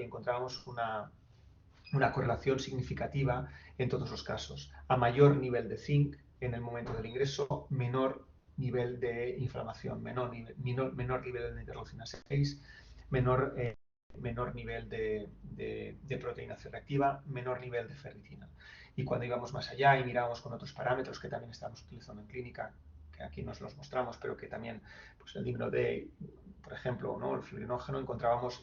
correlación significativa en todos los casos. A mayor nivel de zinc en el momento del ingreso, menor nivel de inflamación, menor nivel de interleucina 6, menor nivel de proteína C reactiva, menor nivel de ferritina. Y cuando íbamos más allá y mirábamos con otros parámetros que también estamos utilizando en clínica, que aquí nos los mostramos, pero que también, pues el libro de, por ejemplo, ¿no? El fibrinógeno, encontramos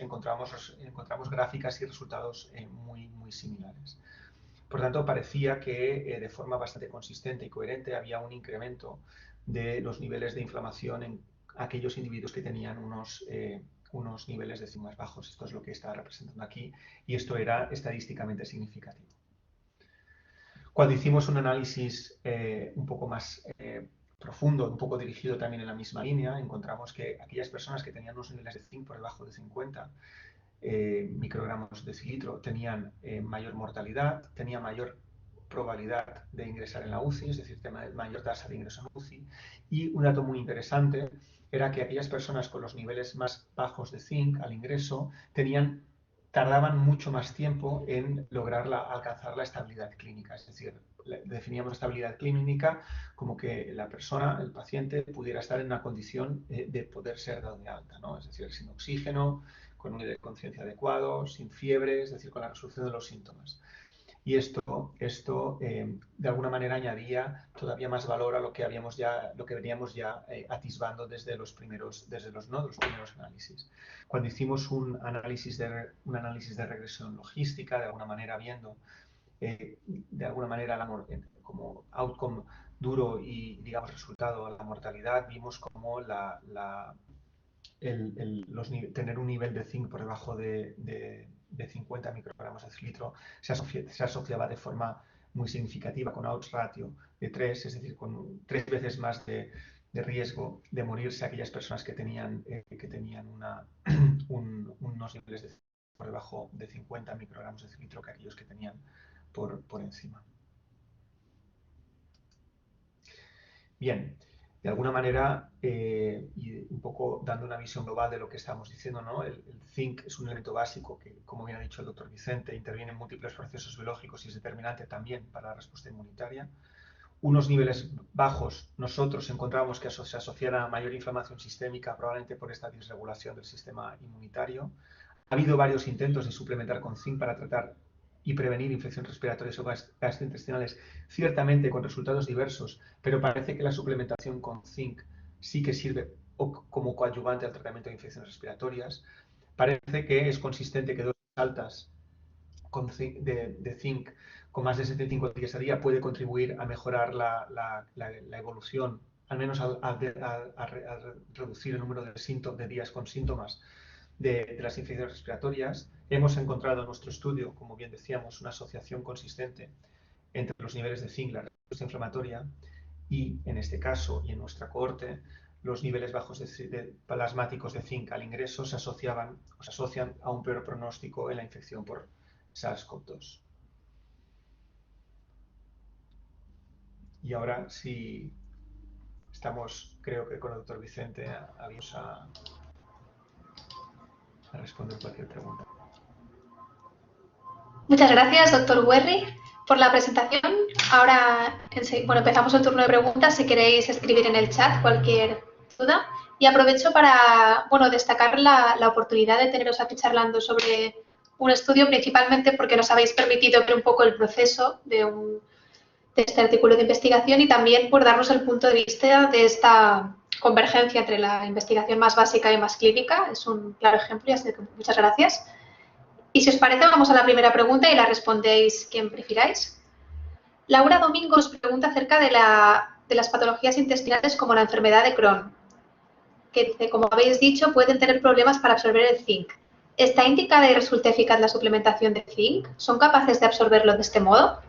gráficas y resultados muy similares. Por tanto, parecía que de forma bastante consistente y coherente había un incremento de los niveles de inflamación en aquellos individuos que tenían unos niveles de zinc más bajos. Esto es lo que está representando aquí y esto era estadísticamente significativo. Cuando hicimos un análisis un poco más profundo, un poco dirigido también en la misma línea, encontramos que aquellas personas que tenían unos niveles de zinc por debajo de 50 microgramos de cilitro tenían mayor mortalidad, tenían mayor probabilidad de ingresar en la UCI, es decir, mayor tasa de ingreso en UCI. Y un dato muy interesante era que aquellas personas con los niveles más bajos de zinc al ingreso tardaban mucho más tiempo en lograr alcanzar la estabilidad clínica. Es decir, definíamos estabilidad clínica como que la persona, el paciente, pudiera estar en una condición de poder ser dado de alta, ¿no? Es decir, sin oxígeno, con un nivel de conciencia adecuado, sin fiebre, es decir, con la resolución de los síntomas. Y esto de alguna manera añadía todavía más valor a lo que veníamos ya atisbando desde los primeros análisis. Cuando hicimos un análisis de regresión logística, de alguna manera viendo de alguna manera como outcome duro y digamos resultado a la mortalidad, vimos como tener un nivel de zinc por debajo de 50 microgramos de cilitro se asociaba de forma muy significativa con odds ratio de 3, es decir, con 3 veces más de riesgo de morirse aquellas personas que tenían unos niveles de zinc por debajo de 50 microgramos de cilitro que aquellos que tenían por encima. Bien. De alguna manera, y un poco dando una visión global de lo que estamos diciendo, ¿no? El zinc es un elemento básico que, como bien ha dicho el doctor Vicente, interviene en múltiples procesos biológicos y es determinante también para la respuesta inmunitaria. Unos niveles bajos nosotros encontramos que se asocian a mayor inflamación sistémica, probablemente por esta disregulación del sistema inmunitario. Ha habido varios intentos de suplementar con zinc para tratar y prevenir infecciones respiratorias o gastrointestinales, ciertamente con resultados diversos, pero parece que la suplementación con zinc sí que sirve como coadyuvante al tratamiento de infecciones respiratorias. Parece que es consistente que dosis altas de zinc con más de 75 días a día puede contribuir a mejorar la evolución, al menos a reducir el número de días con síntomas de las infecciones respiratorias. Hemos encontrado en nuestro estudio, como bien decíamos, una asociación consistente entre los niveles de zinc, la respuesta inflamatoria y, en este caso y en nuestra cohorte, los niveles bajos de plasmáticos de zinc al ingreso se asocian a un peor pronóstico en la infección por SARS-CoV-2. Y ahora sí estamos, creo que con el doctor Vicente, abiertos a responder cualquier pregunta. Muchas gracias, doctor Werry, por la presentación. Ahora empezamos el turno de preguntas. Si queréis escribir en el chat cualquier duda. Y aprovecho para destacar la oportunidad de teneros aquí charlando sobre un estudio, principalmente porque nos habéis permitido ver un poco el proceso de este artículo de investigación y también por darnos el punto de vista de esta convergencia entre la investigación más básica y más clínica. Es un claro ejemplo, así que muchas gracias. Y si os parece, vamos a la primera pregunta y la respondéis quien prefiráis. Laura Domingo nos pregunta acerca de las patologías intestinales como la enfermedad de Crohn, que, como habéis dicho, pueden tener problemas para absorber el zinc. ¿Está indicada y resulta eficaz la suplementación de zinc? ¿Son capaces de absorberlo de este modo?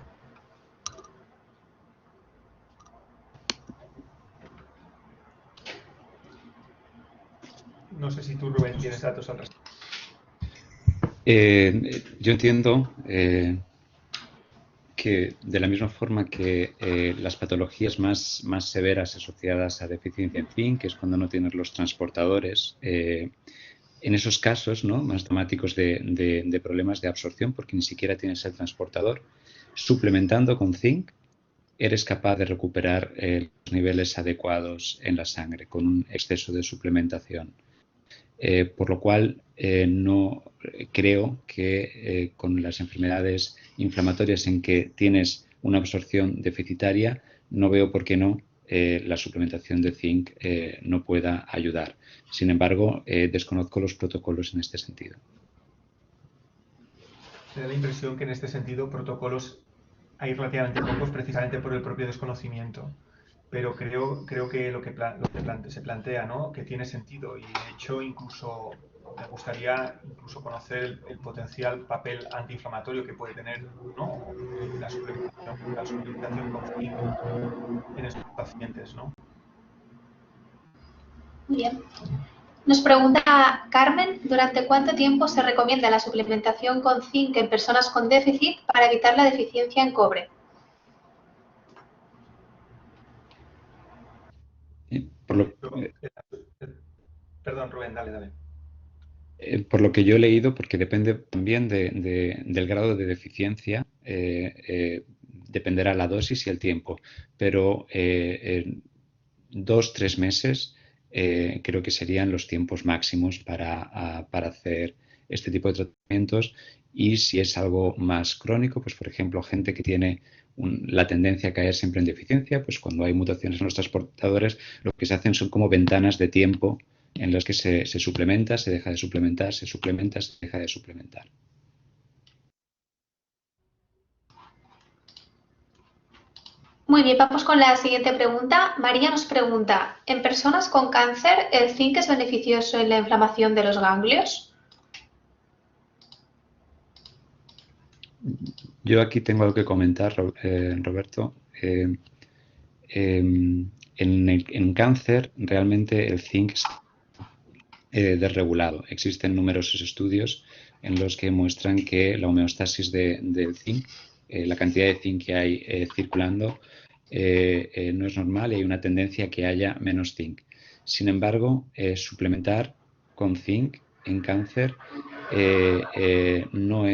No sé si tú, Rubén, tienes datos al respecto. Yo entiendo que de la misma forma que las patologías más severas asociadas a deficiencia en zinc, que es cuando no tienes los transportadores, en esos casos, ¿no?, más dramáticos de problemas de absorción, porque ni siquiera tienes el transportador, suplementando con zinc, eres capaz de recuperar los niveles adecuados en la sangre con un exceso de suplementación. Por lo cual, no creo que con las enfermedades inflamatorias en que tienes una absorción deficitaria, no veo por qué no la suplementación de zinc no pueda ayudar. Sin embargo, desconozco los protocolos en este sentido. Me da la impresión que en este sentido protocolos hay relativamente pocos precisamente por el propio desconocimiento. Pero creo que lo que se plantea, ¿no? Que tiene sentido y de hecho incluso me gustaría incluso conocer el potencial papel antiinflamatorio que puede tener, ¿no? La suplementación con zinc en estos pacientes, ¿no? Muy bien. Nos pregunta Carmen, ¿durante cuánto tiempo se recomienda la suplementación con zinc en personas con déficit para evitar la deficiencia en cobre? Por lo, Perdón, Rubén, dale. por lo que yo he leído, porque depende también del grado de deficiencia, dependerá la dosis y el tiempo, pero 2, 3 meses creo que serían los tiempos máximos para hacer este tipo de tratamientos. Y si es algo más crónico, pues por ejemplo, gente que tiene la tendencia a caer siempre en deficiencia, pues cuando hay mutaciones en los transportadores, lo que se hacen son como ventanas de tiempo en las que se suplementa, se deja de suplementar, se suplementa, se deja de suplementar. Muy bien, vamos con la siguiente pregunta. María nos pregunta, ¿en personas con cáncer el zinc es beneficioso en la inflamación de los ganglios? Yo aquí tengo algo que comentar, Roberto. En cáncer realmente el zinc está desregulado. Existen numerosos estudios en los que muestran que la homeostasis del zinc, la cantidad de zinc que hay circulando, no es normal y hay una tendencia a que haya menos zinc. Sin embargo, suplementar con zinc en cáncer no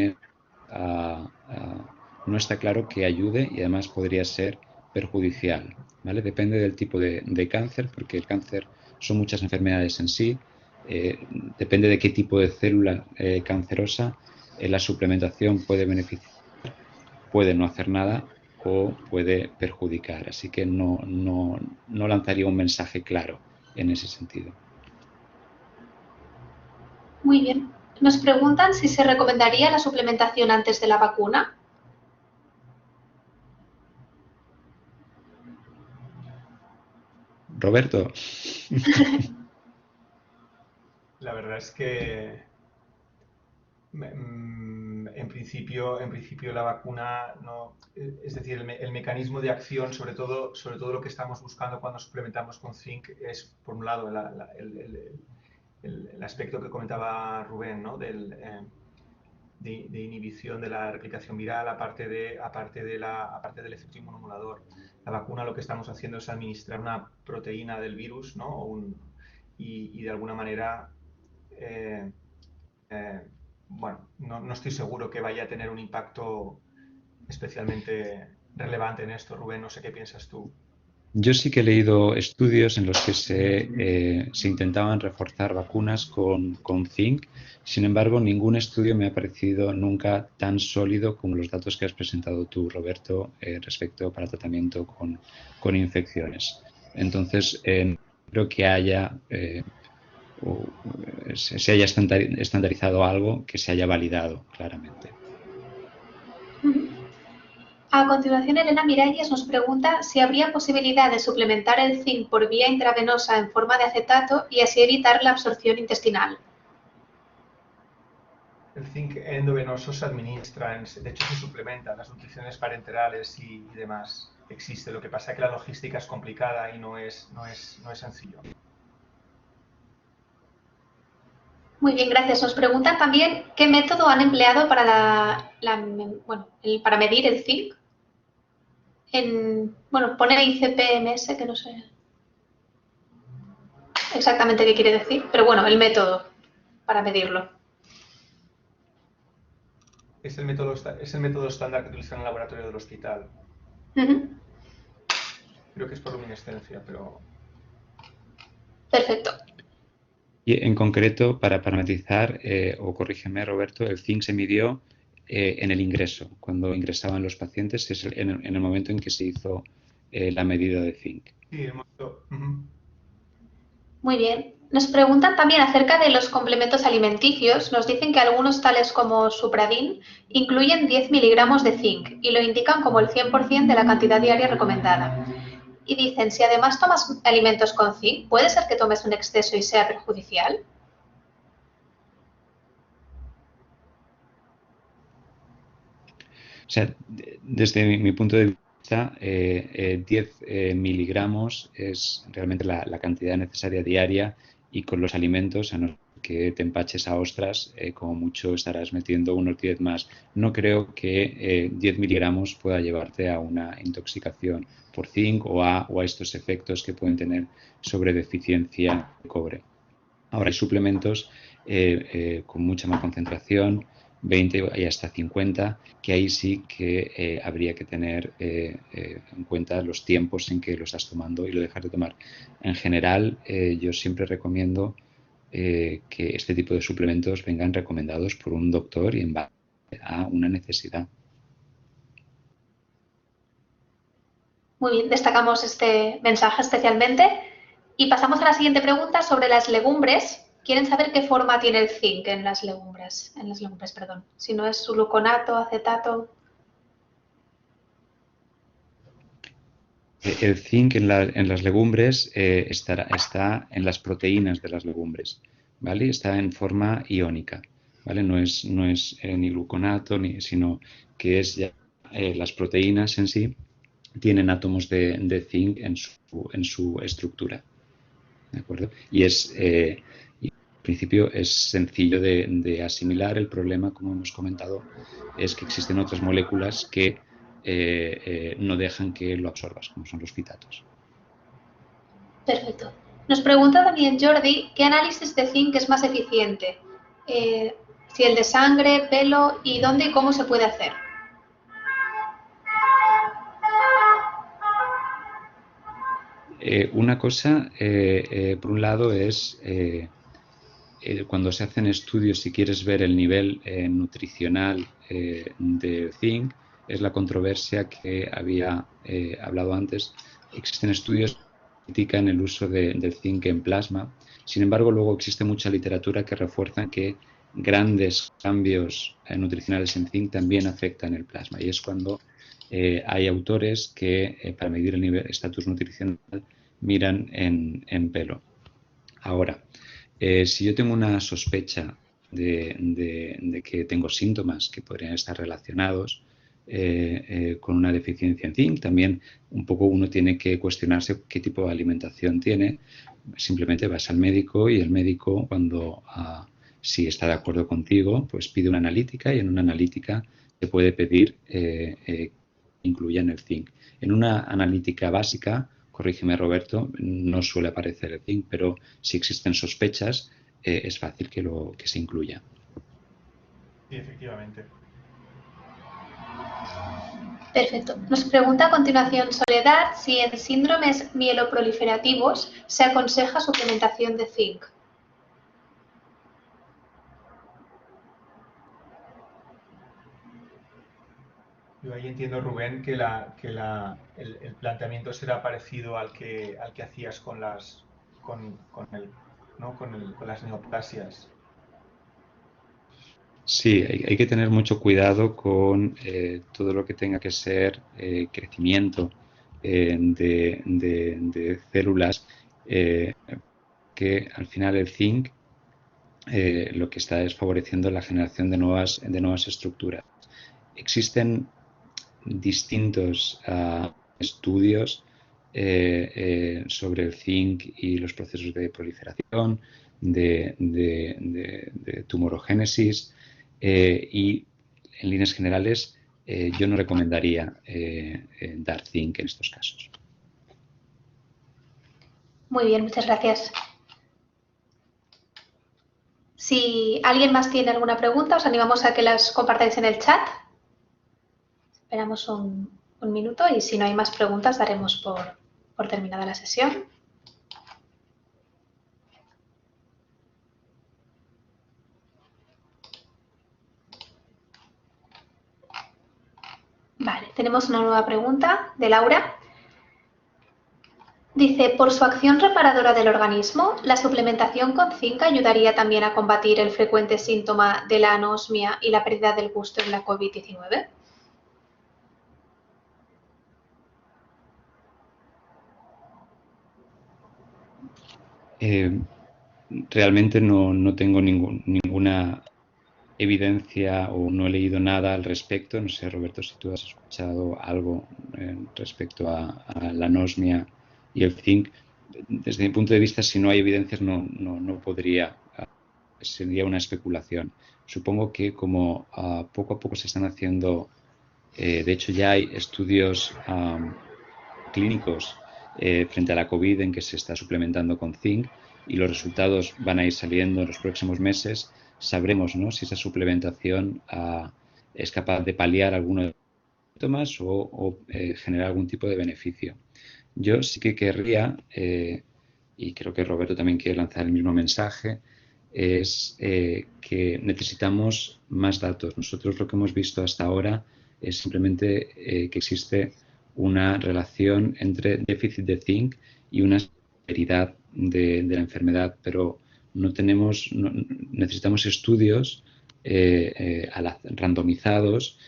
está claro que ayude y además podría ser perjudicial, ¿vale? Depende del tipo de cáncer, porque el cáncer son muchas enfermedades en sí. Depende de qué tipo de célula cancerosa, la suplementación puede beneficiar, puede no hacer nada o puede perjudicar. Así que no lanzaría un mensaje claro en ese sentido. Muy bien. Nos preguntan si se recomendaría la suplementación antes de la vacuna. Roberto. La verdad es que en principio la vacuna no, es decir, el mecanismo de acción, sobre todo lo que estamos buscando cuando suplementamos con zinc es, por un lado, el aspecto que comentaba Rubén, ¿no? De inhibición de la replicación viral, aparte del efecto inmunomodulador. La vacuna lo que estamos haciendo es administrar una proteína del virus, ¿no? Y de alguna manera bueno, no estoy seguro que vaya a tener un impacto especialmente relevante en esto. Rubén, no sé qué piensas tú. Yo sí que he leído estudios en los que se intentaban reforzar vacunas con zinc. Sin embargo, ningún estudio me ha parecido nunca tan sólido como los datos que has presentado tú, Roberto, respecto para tratamiento con infecciones. Entonces, creo que se haya estandarizado algo que se haya validado claramente. A continuación, Elena Miralles nos pregunta si habría posibilidad de suplementar el zinc por vía intravenosa en forma de acetato y así evitar la absorción intestinal. El zinc endovenoso se administra, de hecho se suplementa en las nutriciones parenterales y demás. Existe, lo que pasa es que la logística es complicada y no es sencillo. Muy bien, gracias. Nos preguntan también qué método han empleado para para medir el zinc. Pone ICP-MS, que no sé exactamente qué quiere decir, pero bueno, el método para medirlo. Es el método estándar que utilizan en el laboratorio del hospital. Creo que es por luminescencia, pero... Perfecto. Y en concreto, para parametrizar, o corrígeme, Roberto, el zinc se midió en el ingreso, cuando ingresaban los pacientes, es en el momento en que se hizo la medida de zinc. Sí, el momento... Muy bien. Nos preguntan también acerca de los complementos alimenticios. Nos dicen que algunos, tales como Supradin, incluyen 10 miligramos de zinc y lo indican como el 100% de la cantidad diaria recomendada. Y dicen, si además tomas alimentos con zinc, ¿puede ser que tomes un exceso y sea perjudicial? O sea, desde mi punto de vista, 10 miligramos es realmente la cantidad necesaria diaria y con los alimentos, a no ser que te empaches a ostras, como mucho estarás metiendo unos 10 más. No creo que 10 miligramos pueda llevarte a una intoxicación por zinc o a estos efectos que pueden tener sobre deficiencia de cobre. Ahora hay suplementos con mucha más concentración, 20 y hasta 50, que ahí sí que habría que tener en cuenta los tiempos en que lo estás tomando y lo dejas de tomar. En general, yo siempre recomiendo que este tipo de suplementos vengan recomendados por un doctor y en base a una necesidad. Muy bien, destacamos este mensaje especialmente. Y pasamos a la siguiente pregunta sobre las legumbres. Quieren saber qué forma tiene el zinc en las legumbres, perdón. Si no es gluconato, acetato. El zinc en las legumbres está en las proteínas de las legumbres, ¿vale? Está en forma iónica, ¿vale? No es ni gluconato, sino que es ya las proteínas en sí tienen átomos de zinc en su estructura, ¿de acuerdo? Y en principio es sencillo de asimilar. El problema, como hemos comentado, es que existen otras moléculas que no dejan que lo absorbas, como son los fitatos. Perfecto. Nos pregunta también Jordi, ¿qué análisis de zinc es más eficiente? Si el de sangre, pelo y dónde y cómo se puede hacer. Una cosa, por un lado, es cuando se hacen estudios, si quieres ver el nivel nutricional de zinc, es la controversia que había hablado antes. Existen estudios que critican el uso del zinc en plasma. Sin embargo, luego existe mucha literatura que refuerza que grandes cambios nutricionales en zinc también afectan el plasma. Y es cuando hay autores que para medir el nivel estatus nutricional miran en pelo. Ahora, si yo tengo una sospecha de que tengo síntomas que podrían estar relacionados con una deficiencia en zinc, también un poco uno tiene que cuestionarse qué tipo de alimentación tiene. Simplemente vas al médico y el médico, si está de acuerdo contigo, pues pide una analítica y en una analítica se puede pedir que incluyan el zinc. En una analítica básica, corrígeme Roberto, no suele aparecer el zinc, pero si existen sospechas, es fácil que se incluya. Sí, efectivamente. Perfecto. Nos pregunta a continuación Soledad si en síndromes mieloproliferativos se aconseja suplementación de zinc. Yo ahí entiendo, Rubén, que el planteamiento será parecido al que hacías con las neoplasias. Sí, hay que tener mucho cuidado con todo lo que tenga que ser crecimiento de células, que al final el zinc lo que está es favoreciendo la generación de nuevas estructuras. Existen distintos estudios sobre el zinc y los procesos de proliferación, de tumorogénesis, y en líneas generales yo no recomendaría dar zinc en estos casos. Muy bien, muchas gracias. Si alguien más tiene alguna pregunta, os animamos a que las compartáis en el chat. Esperamos un minuto y si no hay más preguntas daremos por terminada la sesión. Vale, tenemos una nueva pregunta de Laura. dice, por su acción reparadora del organismo, ¿la suplementación con zinc ayudaría también a combatir el frecuente síntoma de la anosmia y la pérdida del gusto en la COVID-19? Realmente no tengo ninguna evidencia o no he leído nada al respecto. No sé, Roberto, si tú has escuchado algo respecto a la anosmia y el zinc. Desde mi punto de vista, si no hay evidencias, no podría, sería una especulación. Supongo que como poco a poco se están haciendo, de hecho ya hay estudios clínicos frente a la COVID en que se está suplementando con zinc y los resultados van a ir saliendo en los próximos meses, sabremos, ¿no?, si esa suplementación es capaz de paliar algunos de los síntomas o generar algún tipo de beneficio. Yo sí que querría, y creo que Roberto también quiere lanzar el mismo mensaje, es que necesitamos más datos. Nosotros lo que hemos visto hasta ahora es simplemente que existe una relación entre déficit de zinc y una severidad de la enfermedad, pero necesitamos estudios randomizados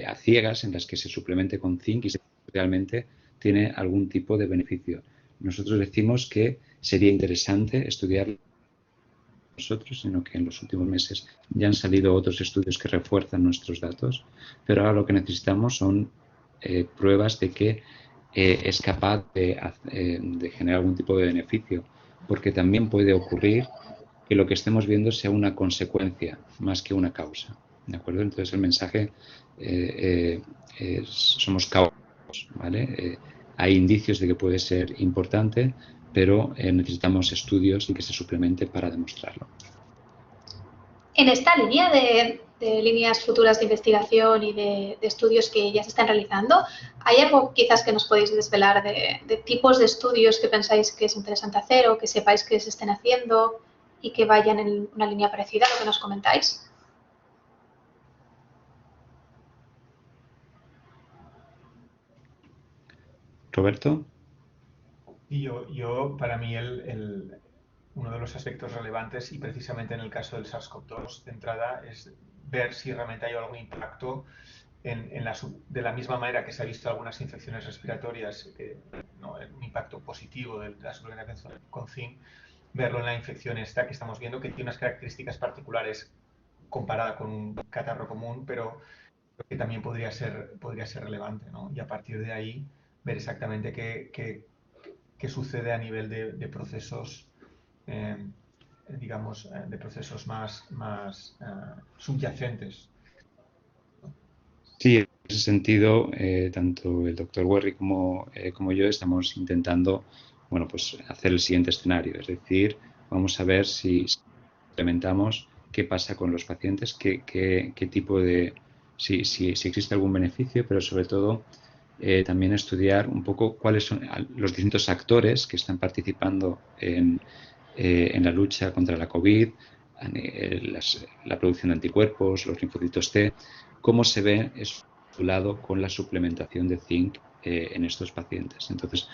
a ciegas en las que se suplemente con zinc y realmente tiene algún tipo de beneficio. Nosotros decimos que sería interesante estudiar nosotros, sino que en los últimos meses ya han salido otros estudios que refuerzan nuestros datos, pero ahora lo que necesitamos son pruebas de que es capaz de generar algún tipo de beneficio, porque también puede ocurrir que lo que estemos viendo sea una consecuencia más que una causa, ¿de acuerdo? Entonces el mensaje somos causados, ¿vale? Hay indicios de que puede ser importante, pero necesitamos estudios y que se suplemente para demostrarlo. En esta línea de líneas futuras de investigación y de estudios que ya se están realizando, ¿hay algo quizás que nos podéis desvelar de tipos de estudios que pensáis que es interesante hacer o que sepáis que se estén haciendo y que vayan en una línea parecida a lo que nos comentáis? Roberto. Y para mí, uno de los aspectos relevantes, y precisamente en el caso del SARS-CoV-2 de entrada, es ver si realmente hay algún impacto de la misma manera que se ha visto algunas infecciones respiratorias, ¿no?, un impacto positivo de la suplementación con zinc, verlo en la infección esta que estamos viendo, que tiene unas características particulares comparada con un catarro común, pero que también podría ser relevante, ¿no? Y a partir de ahí ver exactamente qué sucede a nivel de procesos, digamos, de procesos más subyacentes. Sí, en ese sentido, tanto el doctor Werry como yo estamos intentando, bueno, pues hacer el siguiente escenario, es decir, vamos a ver si implementamos qué pasa con los pacientes, qué tipo de, si existe algún beneficio, pero sobre todo también estudiar un poco cuáles son los distintos actores que están participando en la lucha contra la COVID, la producción de anticuerpos, los linfocitos T, cómo se ve lado con la suplementación de zinc en estos pacientes. Entonces,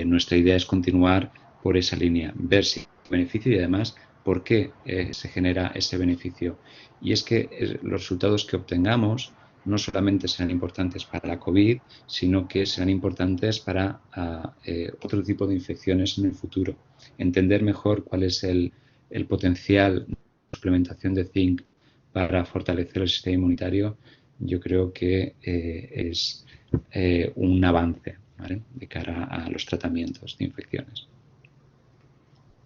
nuestra idea es continuar por esa línea, ver si hay beneficio y además por qué se genera ese beneficio. Y es que los resultados que obtengamos no solamente serán importantes para la COVID, sino que serán importantes para otro tipo de infecciones en el futuro. Entender mejor cuál es el potencial de suplementación de zinc para fortalecer el sistema inmunitario, yo creo que es un avance, ¿vale?, de cara a los tratamientos de infecciones.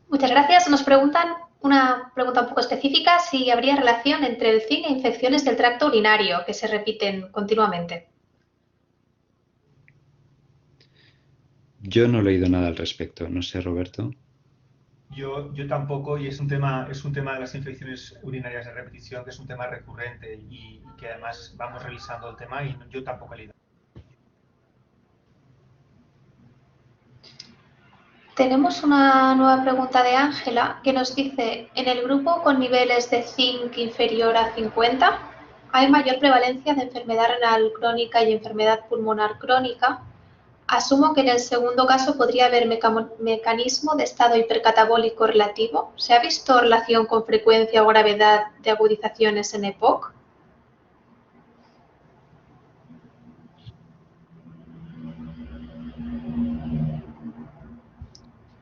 Muchas gracias. Nos preguntan una pregunta un poco específica, si habría relación entre el zinc e infecciones del tracto urinario que se repiten continuamente. Yo no he leído nada al respecto, no sé, Roberto. Yo tampoco, y es un tema de las infecciones urinarias de repetición, que es un tema recurrente y que además vamos revisando el tema y yo tampoco he leído. Tenemos una nueva pregunta de Ángela que nos dice, en el grupo con niveles de zinc inferior a 50, ¿hay mayor prevalencia de enfermedad renal crónica y enfermedad pulmonar crónica? Asumo que en el segundo caso podría haber mecanismo de estado hipercatabólico relativo. ¿Se ha visto relación con frecuencia o gravedad de agudizaciones en EPOC?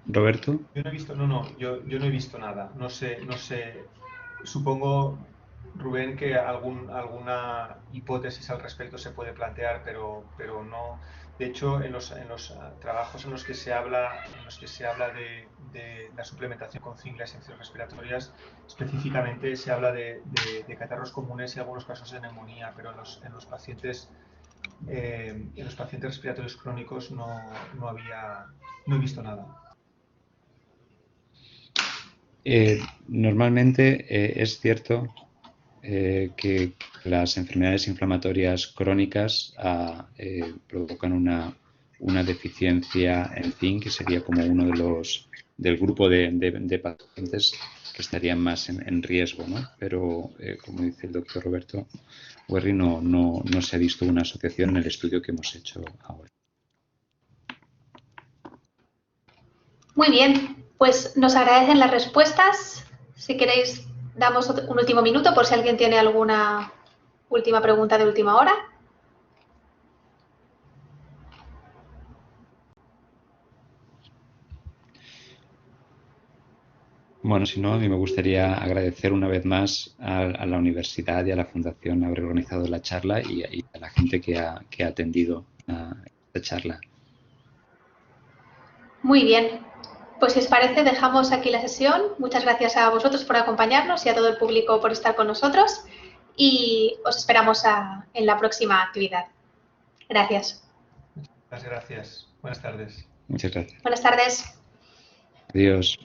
Roberto. Yo no he visto, yo no he visto nada. No sé, supongo, Rubén, que alguna hipótesis al respecto se puede plantear, pero no. De hecho, en los trabajos en los que se habla, de la suplementación con zinc y las infecciones respiratorias, específicamente se habla de catarros comunes y algunos casos de neumonía, pero en los pacientes respiratorios crónicos no he visto nada. Normalmente es cierto que las enfermedades inflamatorias crónicas provocan una deficiencia en zinc, que sería como uno de los del grupo de pacientes que estarían más en riesgo, ¿no? Pero, como dice el doctor Roberto Werri, no se ha visto una asociación en el estudio que hemos hecho ahora. Muy bien, pues nos agradecen las respuestas. Si queréis, damos un último minuto por si alguien tiene alguna última pregunta de última hora. Bueno, si no, a mí me gustaría agradecer una vez más a la universidad y a la fundación haber organizado la charla y a la gente que ha atendido a esta charla. Muy bien, pues si os parece dejamos aquí la sesión. Muchas gracias a vosotros por acompañarnos y a todo el público por estar con nosotros y os esperamos en la próxima actividad. Gracias. Muchas gracias. Buenas tardes. Muchas gracias. Buenas tardes. Adiós.